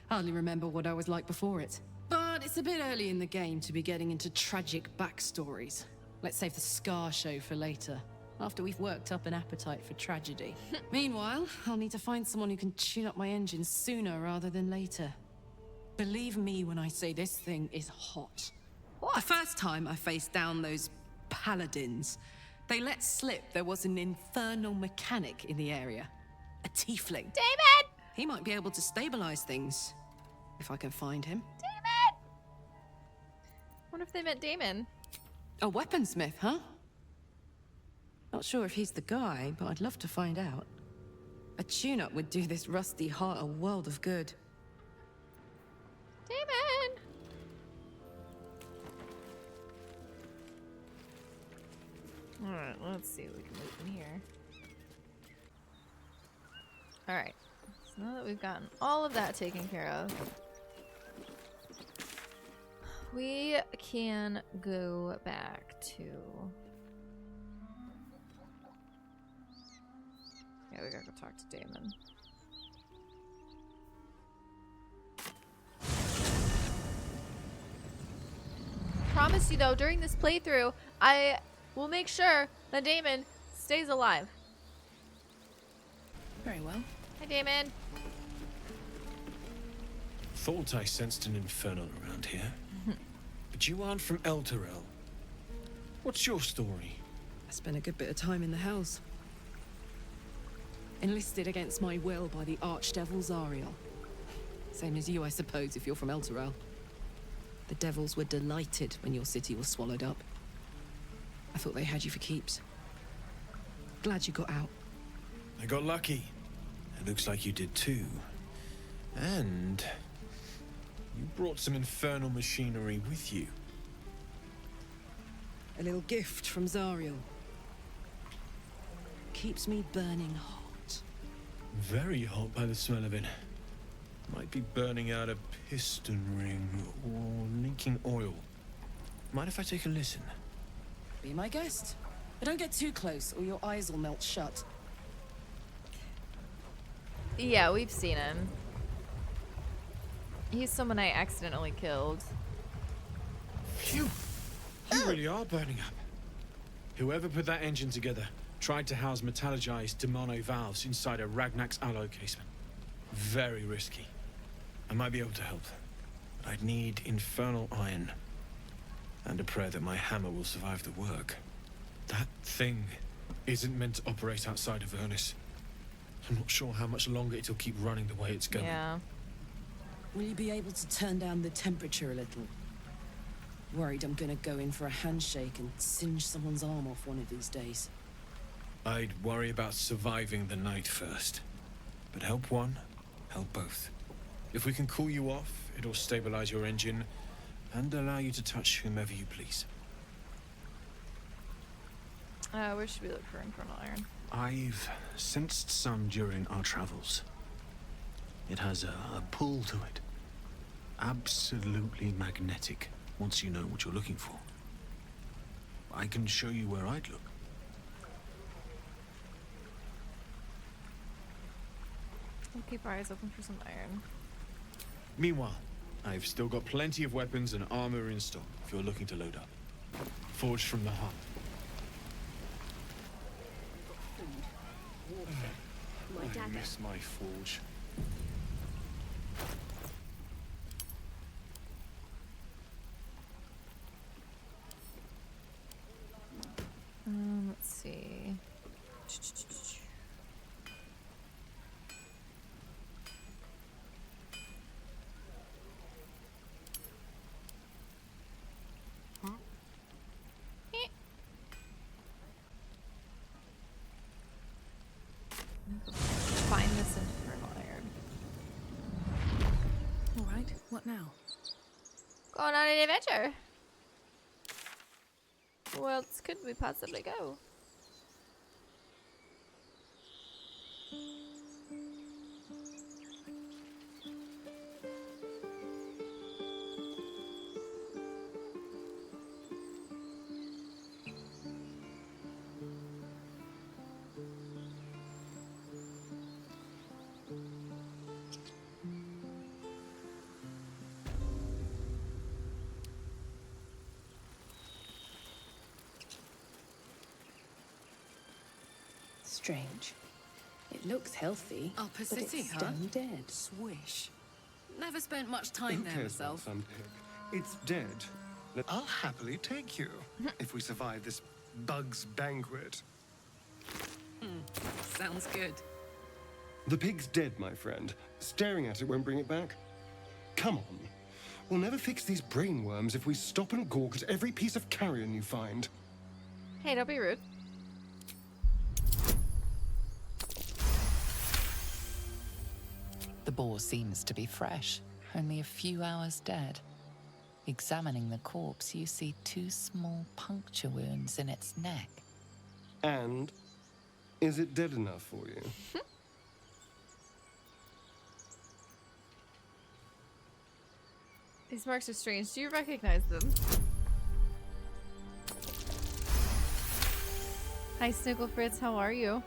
Hardly remember what I was like before it. But it's a bit early in the game to be getting into tragic backstories. Let's save the Scar show for later, after we've worked up an appetite for tragedy. Meanwhile, I'll need to find someone who can tune up my engine sooner rather than later. Believe me when I say this thing is hot. What? The first time I faced down those paladins, they let slip there was an infernal mechanic in the area. A tiefling. Damon! He might be able to stabilize things, if I can find him. Damon! Wonder if they meant Damon. A weaponsmith, huh? Not sure if he's the guy, but I'd love to find out. A tune-up would do this rusty heart a world of good. Damon! Alright, let's see what we can move in here. Alright, so now that we've gotten all of that taken care of, we can go back to... Yeah, we gotta go talk to Damon. Promise you though, during this playthrough, I will make sure that Damon stays alive. Very well. Hi, Damon. Thought I sensed an infernal around here. But you aren't from Elturel. What's your story? I spent a good bit of time in the Hells. Enlisted against my will by the Archdevil Zariel. Same as you, I suppose, if you're from Elturel. The devils were delighted when your city was swallowed up. I thought they had you for keeps. Glad you got out. I got lucky. It looks like you did too. And you brought some infernal machinery with you. A little gift from Zariel. Keeps me burning hot. Very hot by the smell of it. Might be burning out a piston ring or leaking oil. Mind if I take a listen? Be my guest. But don't get too close or your eyes will melt shut. Yeah, we've seen him. He's someone I accidentally killed. Phew! You really are burning up. Whoever put that engine together tried to house metallurgized Demono valves inside a Ragnak's alloy casement. Very risky. I might be able to help, but I'd need infernal iron. And a prayer that my hammer will survive the work. That thing isn't meant to operate outside of Avernus. I'm not sure how much longer it'll keep running the way it's going. Yeah. Will you be able to turn down the temperature a little? Worried I'm gonna go in for a handshake and singe someone's arm off one of these days. I'd worry about surviving the night first. But help one, help both. If we can cool you off, it'll stabilize your engine and allow you to touch whomever you please. Where should we look for infernal iron? I've sensed some during our travels. It has a pull to it. Absolutely magnetic, once you know what you're looking for. I can show you where I'd look. We'll keep our eyes open for some iron. Meanwhile, I've still got plenty of weapons and armor in stock if you're looking to load up. Forged from the heart. I miss my forge. Let's see. Find this infernal iron. All right, what now? Going on an adventure. Where else could we possibly go? Strange. It looks healthy, Upper but City, it's huh? stone dead. Swish. Never spent much time Who there cares myself. about unpick? It's dead. I'll happily take you if we survive this bug's banquet. Sounds good. The pig's dead, my friend. Staring at it won't bring it back. Come on. We'll never fix these brainworms if we stop and gawk at every piece of carrion you find. Hey, don't be rude. The boar seems to be fresh, only a few hours dead. Examining the corpse, you see 2 small puncture wounds in its neck. And is it dead enough for you? These marks are strange. Do you recognize them? Hi, Sniggle Fritz. How are you?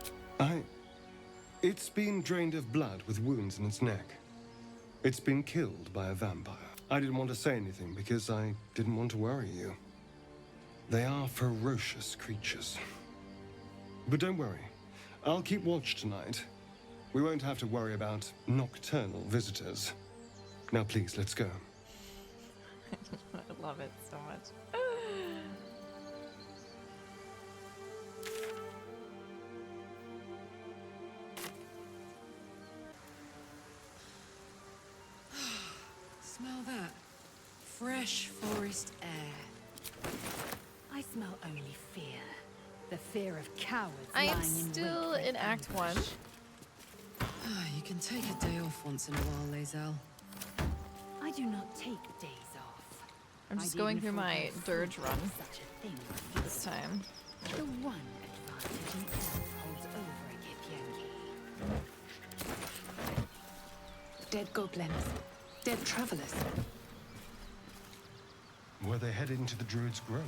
It's been drained of blood with wounds in its neck. It's been killed by a vampire. I didn't want to say anything because I didn't want to worry you. They are ferocious creatures. But don't worry. I'll keep watch tonight. We won't have to worry about nocturnal visitors. Now please, let's go. I love it so much. Smell that. Fresh forest air. I smell only fear. The fear of cowards I am lying in still wait for in Act 1. You can take a day off once in a while, Lae'zel. I do not take days off. I'm just I'd going even through my forego dirge food run for such a thing like this time. The one advantage an elf holds over a Githyanki. Dead goblins. Dead travelers. Were they headed into the Druid's Grove?